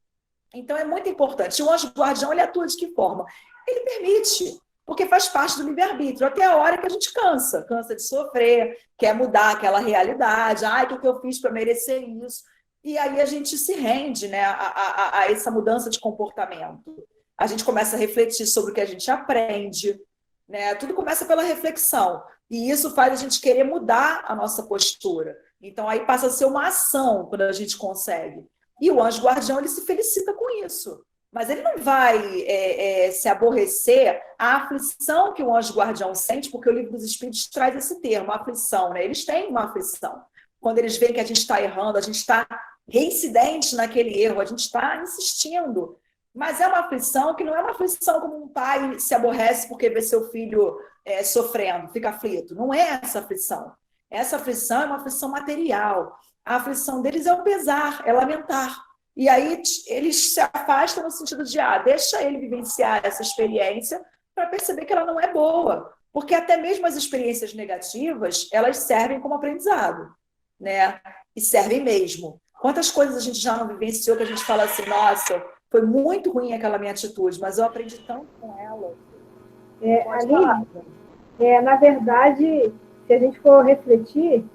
Então, é muito importante. O anjo guardião, ele atua de que forma? Ele permite, porque faz parte do livre-arbítrio, até a hora que a gente cansa de sofrer, quer mudar aquela realidade, o que eu fiz para merecer isso? E aí a gente se rende, né, a essa mudança de comportamento. A gente começa a refletir sobre o que a gente aprende, né? Tudo começa pela reflexão, e isso faz a gente querer mudar a nossa postura. Então aí passa a ser uma ação quando a gente consegue. E o anjo guardião, ele se felicita com isso. mas ele não vai se aborrecer. A aflição que o anjo guardião sente, porque o livro dos Espíritos traz esse termo, aflição, né? Eles têm uma aflição. Quando eles veem que a gente está errando, a gente está reincidente naquele erro, a gente está insistindo. Mas é uma aflição que não é uma aflição como um pai se aborrece porque vê seu filho sofrendo, fica aflito. Não é essa aflição. Essa aflição é uma aflição material. A aflição deles é o pesar, é lamentar. E aí eles se afastam no sentido de, deixa ele vivenciar essa experiência para perceber que ela não é boa. Porque até mesmo as experiências negativas, elas servem como aprendizado, né? E servem mesmo. Quantas coisas a gente já não vivenciou que a gente fala assim, nossa, foi muito ruim aquela minha atitude, mas eu aprendi tanto com ela. Na verdade, se a gente for refletir,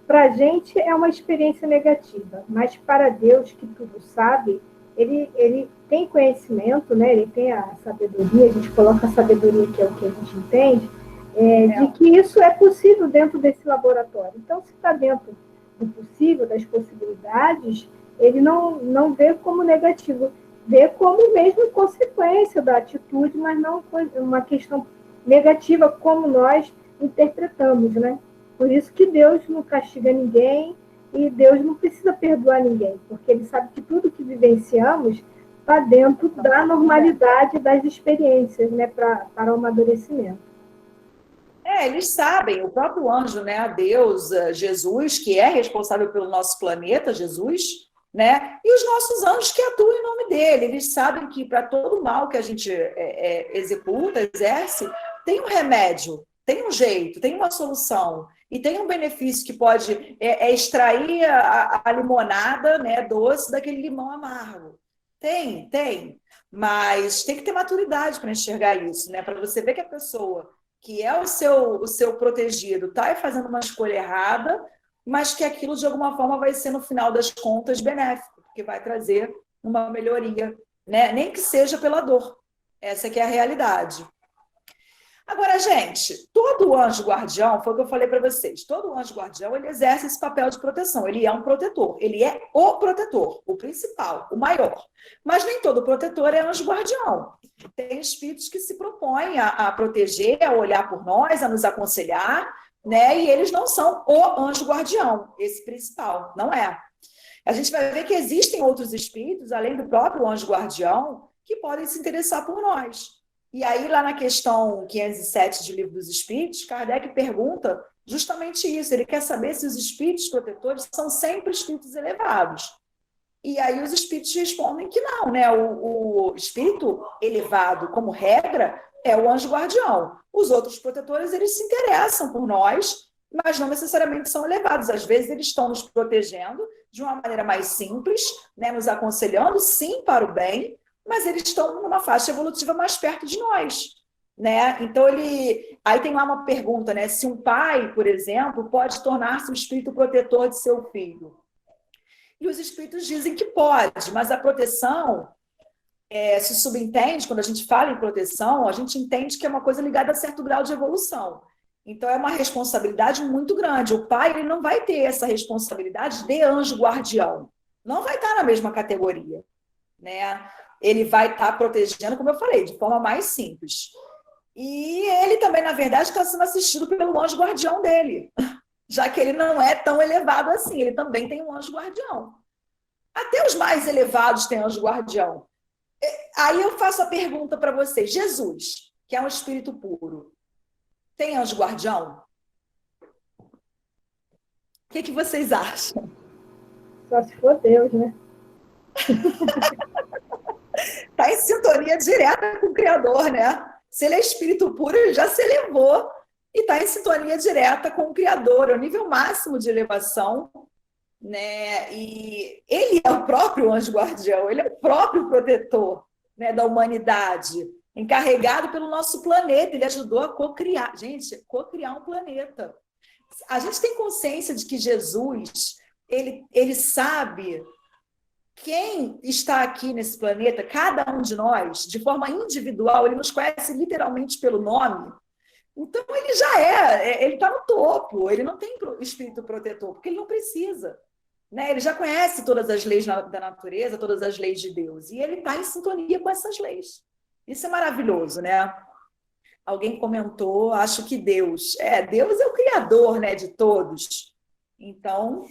para a gente é uma experiência negativa, mas para Deus, que tudo sabe, ele tem conhecimento, né? Ele tem a sabedoria, a gente coloca a sabedoria, que é o que a gente entende, de que isso é possível dentro desse laboratório. Então, se está dentro do possível, das possibilidades, ele não vê como negativo, vê como mesmo consequência da atitude, mas não uma questão negativa como nós interpretamos, né? Por isso que Deus não castiga ninguém e Deus não precisa perdoar ninguém, porque Ele sabe que tudo que vivenciamos está dentro da normalidade das experiências, né, para o amadurecimento. Eles sabem, o próprio anjo, né, Deus, Jesus, que é responsável pelo nosso planeta, Jesus, né, e os nossos anjos que atuam em nome dele, eles sabem que para todo mal que a gente executa, exerce, tem um remédio, tem um jeito, tem uma solução, e tem um benefício que pode extrair a limonada, né, doce daquele limão amargo. Tem, mas tem que ter maturidade para enxergar isso, né, para você ver que a pessoa que é o seu protegido está fazendo uma escolha errada, mas que aquilo, de alguma forma, vai ser, no final das contas, benéfico, porque vai trazer uma melhoria, né? Nem que seja pela dor. Essa que é a realidade. Agora, gente, todo anjo guardião, foi o que eu falei para vocês, todo anjo guardião, ele exerce esse papel de proteção, ele é um protetor, ele é o protetor, o principal, o maior. Mas nem todo protetor é anjo guardião. Tem espíritos que se propõem a proteger, a olhar por nós, a nos aconselhar, né? E eles não são o anjo guardião, esse principal, não é. A gente vai ver que existem outros espíritos, além do próprio anjo guardião, que podem se interessar por nós. E aí, lá na questão 507 de Livro dos Espíritos, Kardec pergunta justamente isso. Ele quer saber se os espíritos protetores são sempre espíritos elevados. E aí os espíritos respondem que não, né? O espírito elevado, como regra, é o anjo guardião. Os outros protetores, eles se interessam por nós, mas não necessariamente são elevados. Às vezes, eles estão nos protegendo de uma maneira mais simples, né? Nos aconselhando, sim, para o bem, mas eles estão numa faixa evolutiva mais perto de nós, né? Então, aí tem lá uma pergunta, né? Se um pai, por exemplo, pode tornar-se o espírito protetor de seu filho. E os espíritos dizem que pode, mas a proteção se subentende, quando a gente fala em proteção, a gente entende que é uma coisa ligada a certo grau de evolução. Então, é uma responsabilidade muito grande. O pai, ele não vai ter essa responsabilidade de anjo guardião. Não vai estar na mesma categoria, né? Ele vai estar protegendo, como eu falei, de forma mais simples. E ele também, na verdade, está sendo assistido pelo anjo guardião dele, já que ele não é tão elevado assim, ele também tem um anjo guardião. Até os mais elevados têm anjo guardião. Aí eu faço a pergunta para vocês, Jesus, que é um espírito puro, tem anjo guardião? O que vocês acham? Só se for Deus, né? Está em sintonia direta com o Criador, né? Se ele é espírito puro, ele já se elevou e está em sintonia direta com o Criador, é o nível máximo de elevação, né? E ele é o próprio anjo guardião, ele é o próprio protetor, né, da humanidade, encarregado pelo nosso planeta, ele ajudou a cocriar. Gente, cocriar um planeta. A gente tem consciência de que Jesus, ele sabe quem está aqui nesse planeta, cada um de nós, de forma individual, ele nos conhece literalmente pelo nome. Então, ele está no topo, ele não tem espírito protetor, porque ele não precisa, né? Ele já conhece todas as leis da natureza, todas as leis de Deus, e ele está em sintonia com essas leis. Isso é maravilhoso, né? Alguém comentou, acho que Deus é o criador, né, de todos. Então,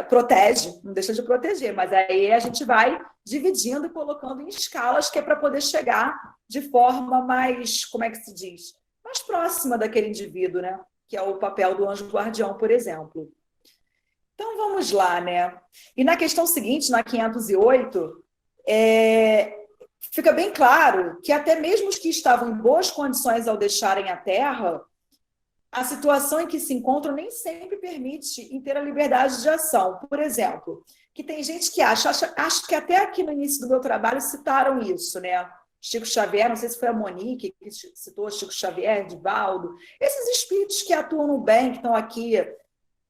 protege, não deixa de proteger, mas aí a gente vai dividindo e colocando em escalas, que é para poder chegar de forma mais, como é que se diz? Mais próxima daquele indivíduo, né? Que é o papel do anjo guardião, por exemplo. Então, vamos lá, né? E na questão seguinte, na 508, fica bem claro que até mesmo os que estavam em boas condições ao deixarem a Terra, a situação em que se encontram nem sempre permite inteira liberdade de ação. Por exemplo, que tem gente que acho que até aqui no início do meu trabalho citaram isso, né? Chico Xavier, não sei se foi a Monique que citou Chico Xavier, Divaldo. Esses espíritos que atuam no bem, que estão aqui,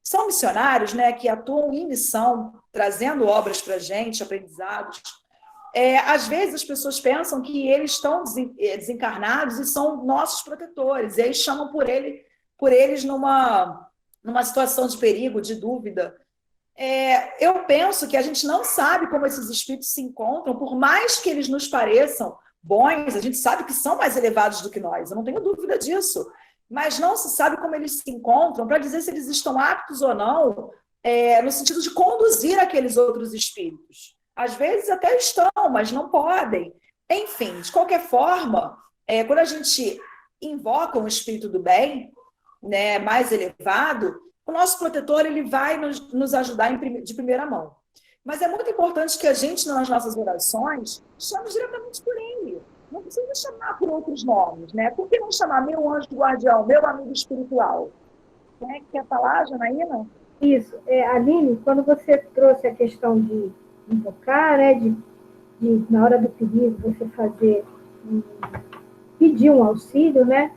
são missionários, né? Que atuam em missão, trazendo obras para a gente, aprendizados. Às vezes as pessoas pensam que eles estão desencarnados e são nossos protetores, e aí chamam por eles numa situação de perigo, de dúvida. Eu penso que a gente não sabe como esses espíritos se encontram, por mais que eles nos pareçam bons, a gente sabe que são mais elevados do que nós, eu não tenho dúvida disso, mas não se sabe como eles se encontram para dizer se eles estão aptos ou não, no sentido de conduzir aqueles outros espíritos. Às vezes até estão, mas não podem. Enfim, de qualquer forma, quando a gente invoca um espírito do bem, né, mais elevado, o nosso protetor ele vai nos ajudar de primeira mão. Mas é muito importante que a gente, nas nossas orações, chame diretamente por ele. Não precisa chamar por outros nomes, né? Por que não chamar meu anjo guardião, meu amigo espiritual? Quer falar, Janaína? Isso. Aline, quando você trouxe a questão de invocar, né, de na hora do pedido, você pedir um auxílio, né?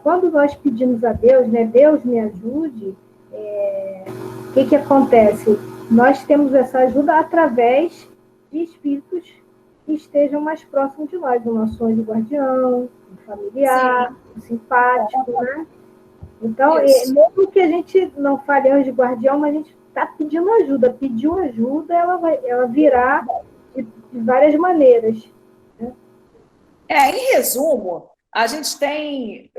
Quando nós pedimos a Deus, né, Deus me ajude, o que acontece? Nós temos essa ajuda através de espíritos que estejam mais próximos de nós, o nosso anjo guardião, o familiar, o simpático, né? Então, mesmo que a gente não fale anjo guardião, mas a gente está pedindo ajuda. Pediu ajuda, ela virá de várias maneiras. Né? Em resumo, a gente tem...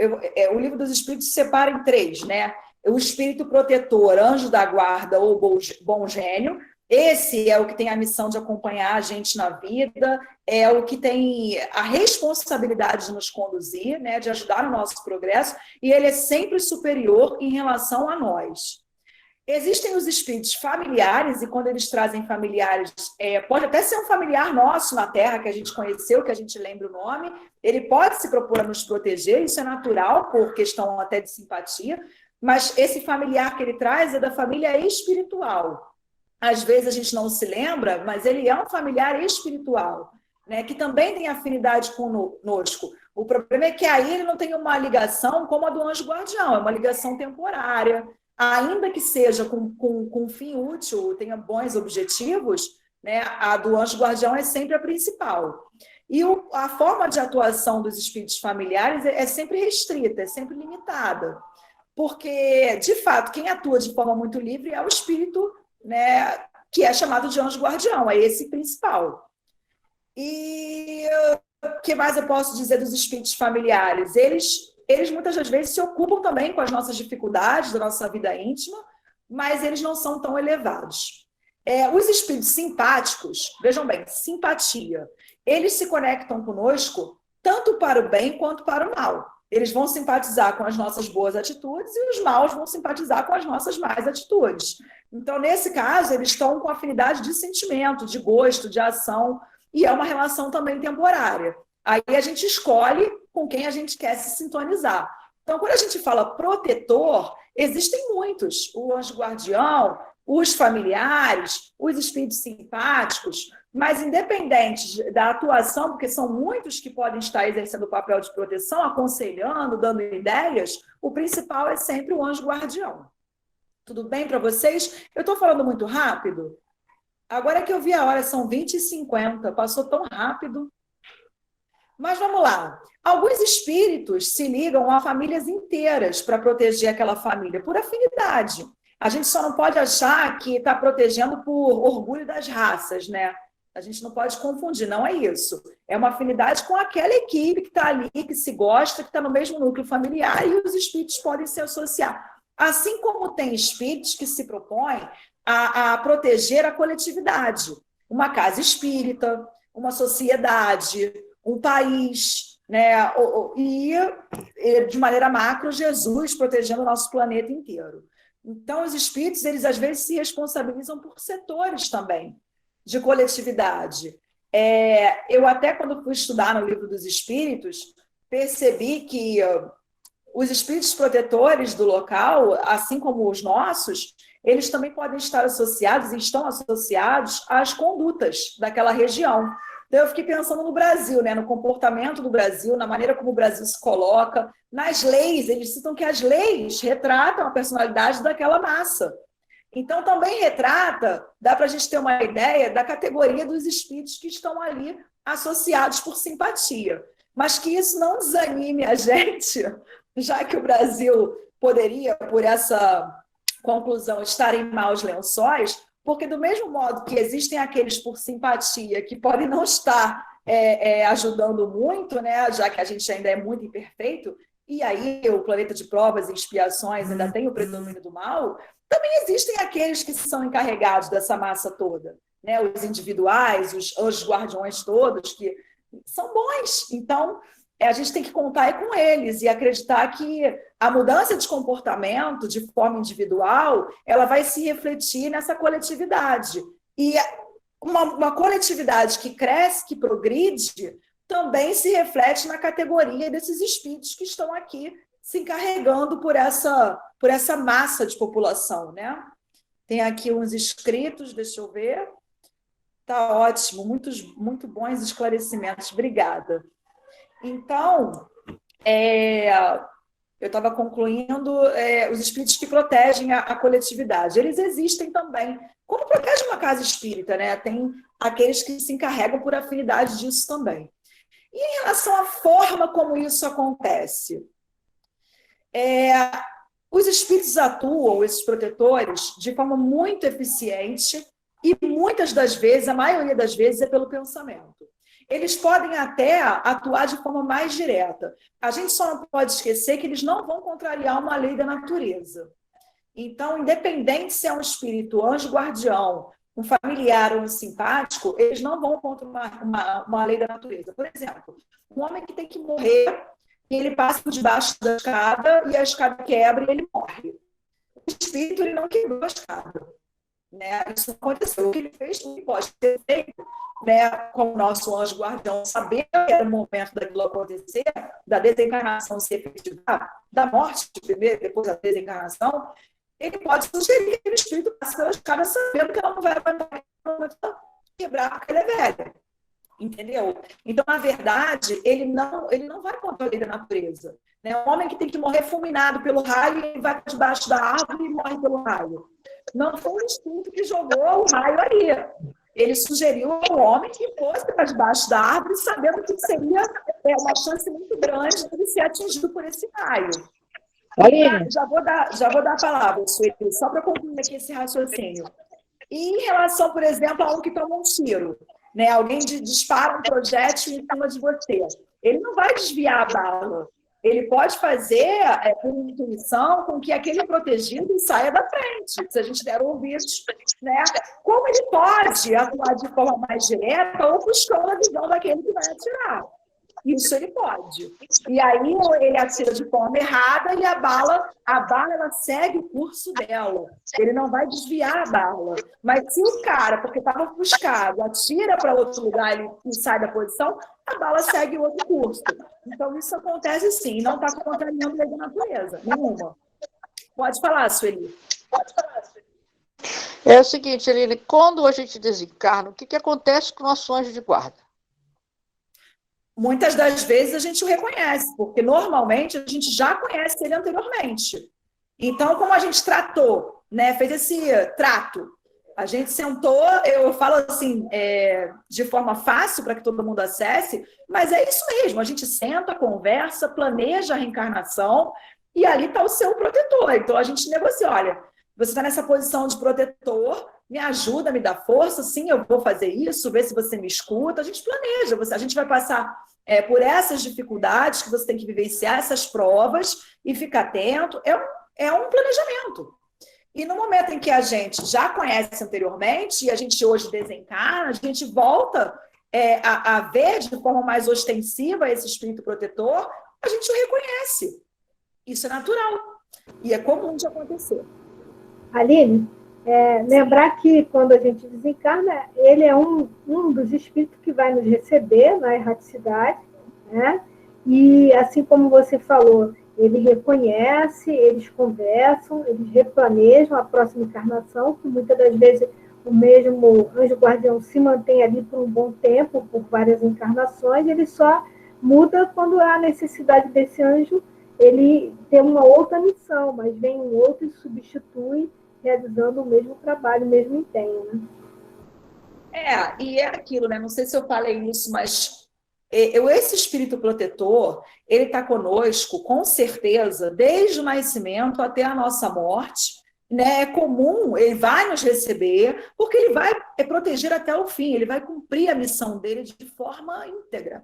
o Livro dos Espíritos se separa em 3, né? O espírito protetor, anjo da guarda ou bom gênio. Esse é o que tem a missão de acompanhar a gente na vida, é o que tem a responsabilidade de nos conduzir, né, de ajudar no nosso progresso, e ele é sempre superior em relação a nós. Existem os espíritos familiares, e quando eles trazem familiares, pode até ser um familiar nosso na Terra, que a gente conheceu, que a gente lembra o nome, ele pode se propor a nos proteger, isso é natural, por questão até de simpatia, mas esse familiar que ele traz é da família espiritual. Às vezes a gente não se lembra, mas ele é um familiar espiritual, né, que também tem afinidade conosco. O problema é que aí ele não tem uma ligação como a do anjo guardião, é uma ligação temporária, ainda que seja com fim útil, tenha bons objetivos, né, a do anjo guardião é sempre a principal. E a forma de atuação dos espíritos familiares é sempre restrita, é sempre limitada. Porque, de fato, quem atua de forma muito livre é o espírito, né, que é chamado de anjo guardião, é esse principal. E o que mais eu posso dizer dos espíritos familiares? Eles muitas das vezes se ocupam também com as nossas dificuldades da nossa vida íntima, mas eles não são tão elevados. Os espíritos simpáticos, vejam bem, simpatia, eles se conectam conosco tanto para o bem quanto para o mal. Eles vão simpatizar com as nossas boas atitudes e os maus vão simpatizar com as nossas más atitudes. Então, nesse caso, eles estão com afinidade de sentimento, de gosto, de ação, e é uma relação também temporária. Aí a gente escolhe com quem a gente quer se sintonizar. Então, quando a gente fala protetor, existem muitos. O anjo guardião, os familiares, os espíritos simpáticos, mas independente da atuação, porque são muitos que podem estar exercendo o papel de proteção, aconselhando, dando ideias, o principal é sempre o anjo guardião. Tudo bem para vocês? Eu estou falando muito rápido? Agora que eu vi a hora, são 20h50, passou tão rápido. Mas vamos lá. Alguns espíritos se ligam a famílias inteiras para proteger aquela família, por afinidade. A gente só não pode achar que está protegendo por orgulho das raças, né? A gente não pode confundir, não é isso. É uma afinidade com aquela equipe que está ali, que se gosta, que está no mesmo núcleo familiar, e os espíritos podem se associar. Assim como tem espíritos que se propõem a proteger a coletividade. Uma casa espírita, uma sociedade, um país, né? E, de maneira macro, Jesus protegendo o nosso planeta inteiro. Então, os espíritos, eles às vezes se responsabilizam por setores também de coletividade. Eu até, quando fui estudar no Livro dos Espíritos, percebi que os espíritos protetores do local, assim como os nossos, eles também podem estar associados e estão associados às condutas daquela região. Então, eu fiquei pensando no Brasil, né? No comportamento do Brasil, na maneira como o Brasil se coloca, nas leis. Eles citam que as leis retratam a personalidade daquela massa. Então, também retrata, dá para a gente ter uma ideia da categoria dos espíritos que estão ali associados por simpatia. Mas que isso não desanime a gente, já que o Brasil poderia, por essa conclusão, estar em maus lençóis, porque do mesmo modo que existem aqueles por simpatia que podem não estar ajudando muito, né, já que a gente ainda é muito imperfeito, e aí o planeta de provas e expiações ainda tem o predomínio do mal, também existem aqueles que são encarregados dessa massa toda, né, os individuais, os guardiões todos, que são bons. Então, a gente tem que contar com eles e acreditar que a mudança de comportamento de forma individual, ela vai se refletir nessa coletividade. E uma coletividade que cresce, que progride, também se reflete na categoria desses espíritos que estão aqui se encarregando por essa massa de população, né? Tem aqui uns escritos, deixa eu ver. Tá ótimo, muito bons esclarecimentos. Obrigada. Então, eu estava concluindo, os espíritos que protegem a coletividade. Eles existem também. Como protege uma casa espírita, né? Tem aqueles que se encarregam por afinidade disso também. E em relação à forma como isso acontece, os espíritos atuam, esses protetores, de forma muito eficiente e muitas das vezes, a maioria das vezes, é pelo pensamento. Eles podem até atuar de forma mais direta. A gente só não pode esquecer que eles não vão contrariar uma lei da natureza. Então, independente se é um espírito, anjo guardião, um familiar ou um simpático, eles não vão contra uma lei da natureza. Por exemplo, um homem que tem que morrer, e ele passa por debaixo da escada, e a escada quebra e ele morre. O espírito ele não quebrou a escada. Né? Isso não aconteceu. O que ele fez, o que pode ter feito, né, como nosso anjo guardião, sabendo que era o momento daquilo acontecer, da desencarnação se efetivar, da morte primeiro, depois da desencarnação, ele pode sugerir que aquele espírito passe pela escada sabendo que ela não vai quebrar porque ele é velho. Entendeu? Então, na verdade, ele não vai contra a lei da natureza. Né? Um homem que tem que morrer fulminado pelo raio, ele vai debaixo da árvore e morre pelo raio. Não foi o espírito que jogou o raio ali. Ele sugeriu ao homem que fosse para debaixo da árvore, sabendo que seria uma chance muito grande de ele ser atingido por esse raio. Já vou dar a palavra, Sueli, só para concluir aqui esse raciocínio. E em relação, por exemplo, a um que toma um tiro, né? Alguém dispara um projétil em cima de você. Ele não vai desviar a bala. Ele pode fazer, por intuição, com que aquele protegido saia da frente, se a gente der ouvidos, né? Como ele pode atuar de forma mais direta ou buscando a visão daquele que vai atirar. Isso ele pode. E aí ele atira de forma errada e a bala ela segue o curso dela. Ele não vai desviar a bala. Mas se o cara, porque estava ofuscado, atira para outro lugar e sai da posição, a bala segue outro curso. Então isso acontece sim, não está contrariando a lei da natureza, nenhuma. Pode falar, Sueli. É o seguinte, Aline, quando a gente desencarna, o que acontece com o nosso anjo de guarda? Muitas das vezes a gente o reconhece, porque normalmente a gente já conhece ele anteriormente. Então, como a gente tratou, né, fez esse trato, a gente sentou, eu falo assim, de forma fácil para que todo mundo acesse, mas é isso mesmo, a gente senta, conversa, planeja a reencarnação, e ali está o seu protetor. Então, a gente negocia, olha, Você está nessa posição de protetor, me ajuda, me dá força, sim, eu vou fazer isso, ver se você me escuta. A gente planeja, a gente vai passar por essas dificuldades que você tem que vivenciar, essas provas, e ficar atento. É um planejamento. E no momento em que a gente já conhece anteriormente, e a gente hoje desencarna, a gente volta a ver de forma mais ostensiva esse espírito protetor, a gente o reconhece. Isso é natural. E é comum de acontecer. Aline, lembrar que quando a gente desencarna, ele é um dos espíritos que vai nos receber na erraticidade, né? E assim como você falou, ele reconhece, eles conversam, eles replanejam a próxima encarnação, que muitas das vezes o mesmo anjo guardião se mantém ali por um bom tempo, por várias encarnações, ele só muda quando há necessidade desse anjo ele ter uma outra missão, mas vem um outro e substitui, realizando o mesmo trabalho, o mesmo empenho, né? E é aquilo, né? Não sei se eu falei isso, mas esse espírito protetor, ele está conosco, com certeza, desde o nascimento até a nossa morte, né? É comum, ele vai nos receber, porque ele vai proteger até o fim, ele vai cumprir a missão dele de forma íntegra.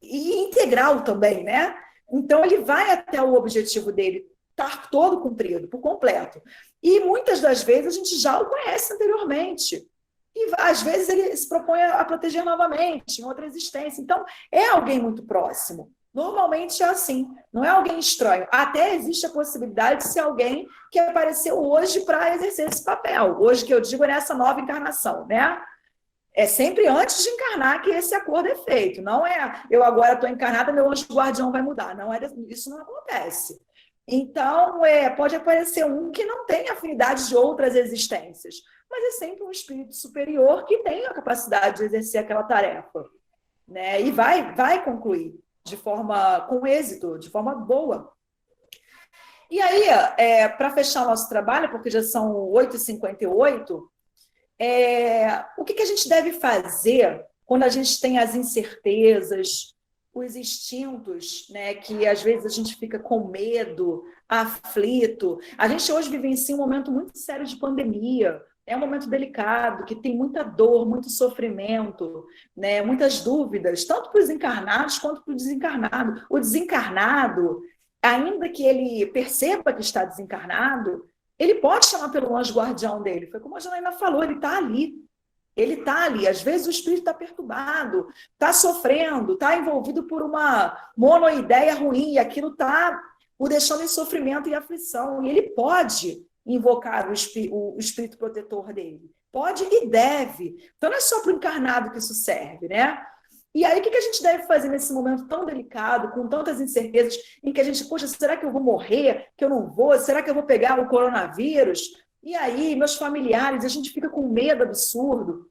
E integral também, né? Então, ele vai até o objetivo dele estar todo cumprido, por completo. E muitas das vezes a gente já o conhece anteriormente. E às vezes ele se propõe a proteger novamente, em outra existência. Então, é alguém muito próximo. Normalmente é assim, não é alguém estranho. Até existe a possibilidade de ser alguém que apareceu hoje para exercer esse papel. Hoje, que eu digo, é nessa nova encarnação, né? É sempre antes de encarnar que esse acordo é feito. Não é eu agora estou encarnada, meu anjo guardião vai mudar. Não isso não acontece. Então, pode aparecer um que não tem afinidade de outras existências, mas é sempre um espírito superior que tem a capacidade de exercer aquela tarefa, né? E vai concluir com êxito, de forma boa. E aí, para fechar o nosso trabalho, porque já são 8h58, o que a gente deve fazer quando a gente tem as incertezas, os instintos, né, que às vezes a gente fica com medo, aflito. A gente hoje vivencia um momento muito sério de pandemia, é um momento delicado, que tem muita dor, muito sofrimento, né, muitas dúvidas, tanto para os encarnados quanto para o desencarnado. O desencarnado, ainda que ele perceba que está desencarnado, ele pode chamar pelo anjo guardião dele. Foi como a Janaína falou, ele está ali. Ele está ali. Às vezes o espírito está perturbado, está sofrendo, está envolvido por uma monoideia ruim, e aquilo está o deixando em sofrimento e aflição. E ele pode invocar o espírito protetor dele. Pode e deve. Então não é só para o encarnado que isso serve, né? E aí, o que a gente deve fazer nesse momento tão delicado, com tantas incertezas, em que a gente, poxa, será que eu vou morrer? Que eu não vou? Será que eu vou pegar o coronavírus? E aí, meus familiares, a gente fica com medo absurdo.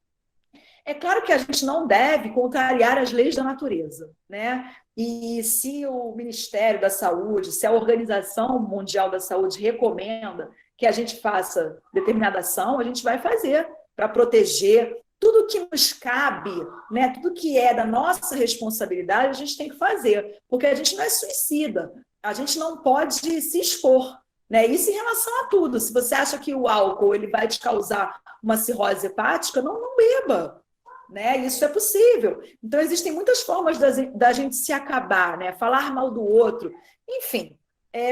É claro que a gente não deve contrariar as leis da natureza, né? E se o Ministério da Saúde, se a Organização Mundial da Saúde recomenda que a gente faça determinada ação, a gente vai fazer para proteger tudo que nos cabe, né? Tudo que é da nossa responsabilidade, a gente tem que fazer, porque a gente não é suicida, a gente não pode se expor, né? Isso em relação a tudo. Se você acha que o álcool ele vai te causar uma cirrose hepática, não beba, né? Isso é possível. Então, existem muitas formas da gente se acabar, né? Falar mal do outro, enfim,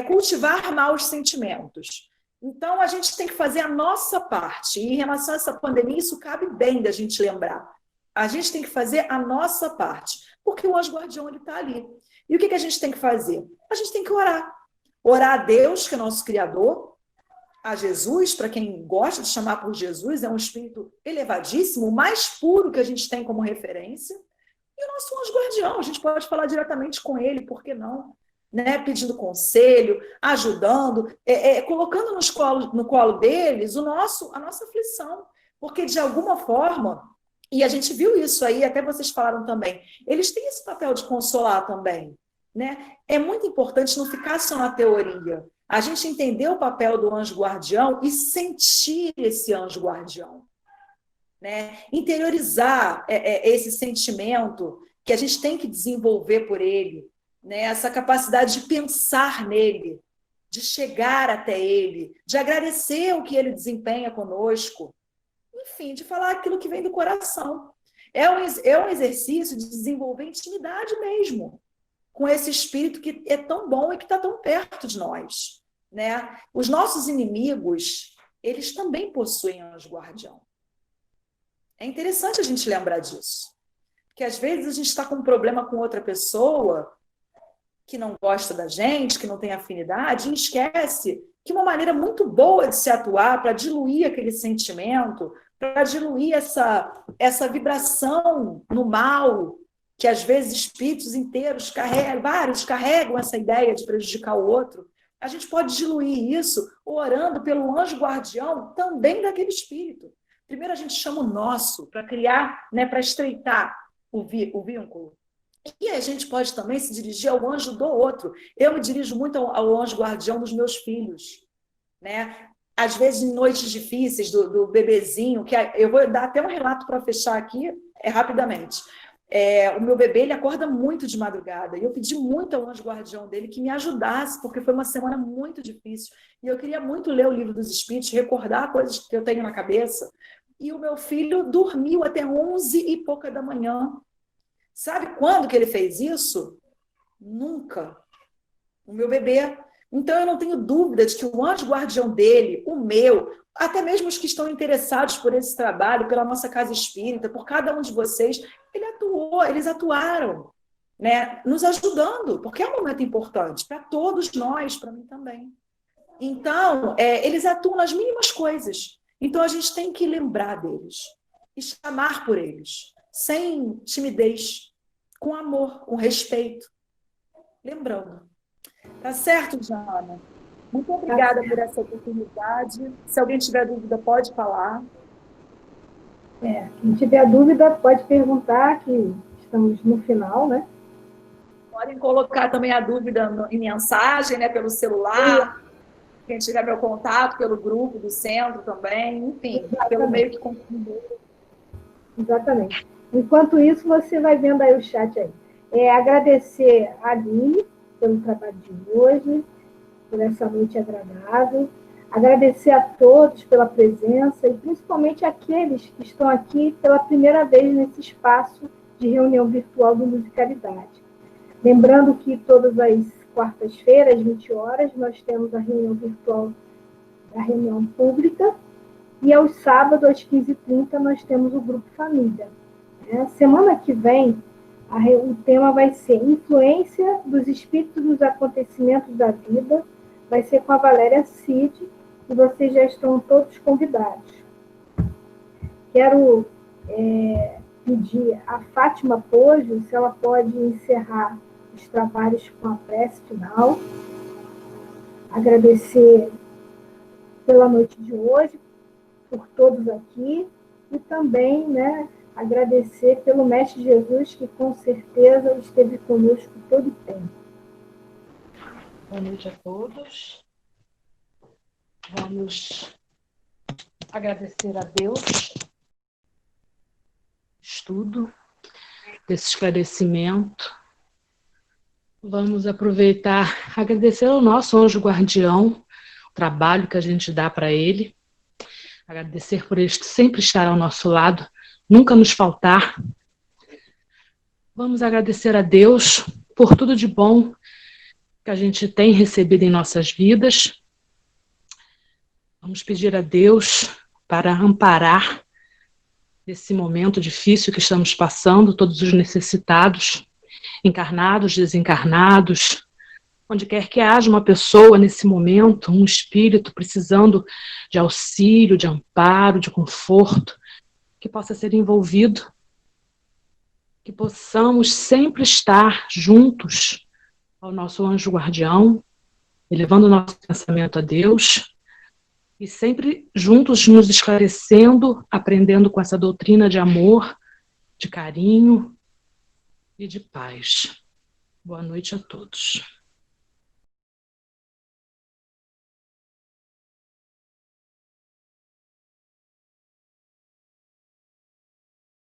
cultivar maus sentimentos. Então, a gente tem que fazer a nossa parte. E em relação a essa pandemia, isso cabe bem da gente lembrar. A gente tem que fazer a nossa parte, porque o anjo guardião está ali. E o que a gente tem que fazer? A gente tem que orar. Orar a Deus, que é nosso Criador, a Jesus, para quem gosta de chamar por Jesus, é um espírito elevadíssimo, o mais puro que a gente tem como referência. E o nosso anjo guardião, a gente pode falar diretamente com ele, por que não? Né, pedindo conselho, ajudando, colocando no colo deles a nossa aflição, porque de alguma forma, e a gente viu isso aí, até vocês falaram também, eles têm esse papel de consolar também, né? É muito importante não ficar só na teoria, a gente entender o papel do anjo guardião e sentir esse anjo guardião, né? Interiorizar esse sentimento que a gente tem que desenvolver por ele, né, essa capacidade de pensar nele, de chegar até ele, de agradecer o que ele desempenha conosco, enfim, de falar aquilo que vem do coração. É um exercício de desenvolver intimidade mesmo, com esse espírito que é tão bom e que está tão perto de nós, né? Os nossos inimigos, eles também possuem anjo guardião. É interessante a gente lembrar disso, porque às vezes a gente está com um problema com outra pessoa que não gosta da gente, que não tem afinidade, e esquece que uma maneira muito boa de se atuar para diluir aquele sentimento, para diluir essa vibração no mal, que às vezes espíritos inteiros carregam essa ideia de prejudicar o outro, a gente pode diluir isso orando pelo anjo guardião também daquele espírito. Primeiro a gente chama o nosso para criar, né, para estreitar o vínculo. E a gente pode também se dirigir ao anjo do outro. Eu me dirijo muito ao anjo guardião dos meus filhos, né? Às vezes, em noites difíceis do bebezinho, eu vou dar até um relato para fechar aqui, rapidamente. O meu bebê, ele acorda muito de madrugada, e eu pedi muito ao anjo guardião dele que me ajudasse, porque foi uma semana muito difícil, e eu queria muito ler o livro dos Espíritos, recordar coisas que eu tenho na cabeça, e o meu filho dormiu até 11 e pouca da manhã. Sabe quando que ele fez isso? Nunca. O meu bebê. Então, eu não tenho dúvida de que o anjo guardião dele, o meu, até mesmo os que estão interessados por esse trabalho, pela nossa casa espírita, por cada um de vocês, eles atuaram, né, nos ajudando, porque é um momento importante para todos nós, para mim também. Então, eles atuam nas mínimas coisas. Então, a gente tem que lembrar deles e chamar por eles, sem timidez, com amor, com respeito. Lembrando. Tá certo, Jana? Muito obrigada por essa oportunidade. Se alguém tiver dúvida, pode falar. Quem tiver dúvida, pode perguntar, que estamos no final, né? Podem colocar também a dúvida em mensagem, né, pelo celular. Quem tiver meu contato, pelo grupo do centro também, enfim, Exatamente. Pelo meio que confundou. Exatamente. Enquanto isso, você vai vendo aí o chat aí. Agradecer a Aline pelo trabalho de hoje, por essa noite agradável. Agradecer a todos pela presença e principalmente aqueles que estão aqui pela primeira vez nesse espaço de reunião virtual do Musicalidade. Lembrando que todas as quartas-feiras, às 20 horas, nós temos a reunião virtual da reunião pública e aos sábados, às 15h30, nós temos o Grupo Família. Semana que vem, o tema vai ser Influência dos Espíritos nos Acontecimentos da Vida. Vai ser com a Valéria Cid, e vocês já estão todos convidados. Quero pedir a Fátima Pojo se ela pode encerrar os trabalhos com a prece final. Agradecer pela noite de hoje, por todos aqui, e também, né, agradecer pelo Mestre Jesus, que com certeza esteve conosco todo o tempo. Boa noite a todos. Vamos agradecer a Deus estudo desse esclarecimento. Vamos aproveitar, agradecer ao nosso anjo guardião, o trabalho que a gente dá para ele. Agradecer por ele sempre estar ao nosso lado, nunca nos faltar. Vamos agradecer a Deus por tudo de bom que a gente tem recebido em nossas vidas. Vamos pedir a Deus para amparar esse momento difícil que estamos passando, todos os necessitados, encarnados, desencarnados, onde quer que haja uma pessoa nesse momento, um espírito precisando de auxílio, de amparo, de conforto, que possa ser envolvido, que possamos sempre estar juntos ao nosso anjo guardião, elevando o nosso pensamento a Deus, e sempre juntos nos esclarecendo, aprendendo com essa doutrina de amor, de carinho e de paz. Boa noite a todos.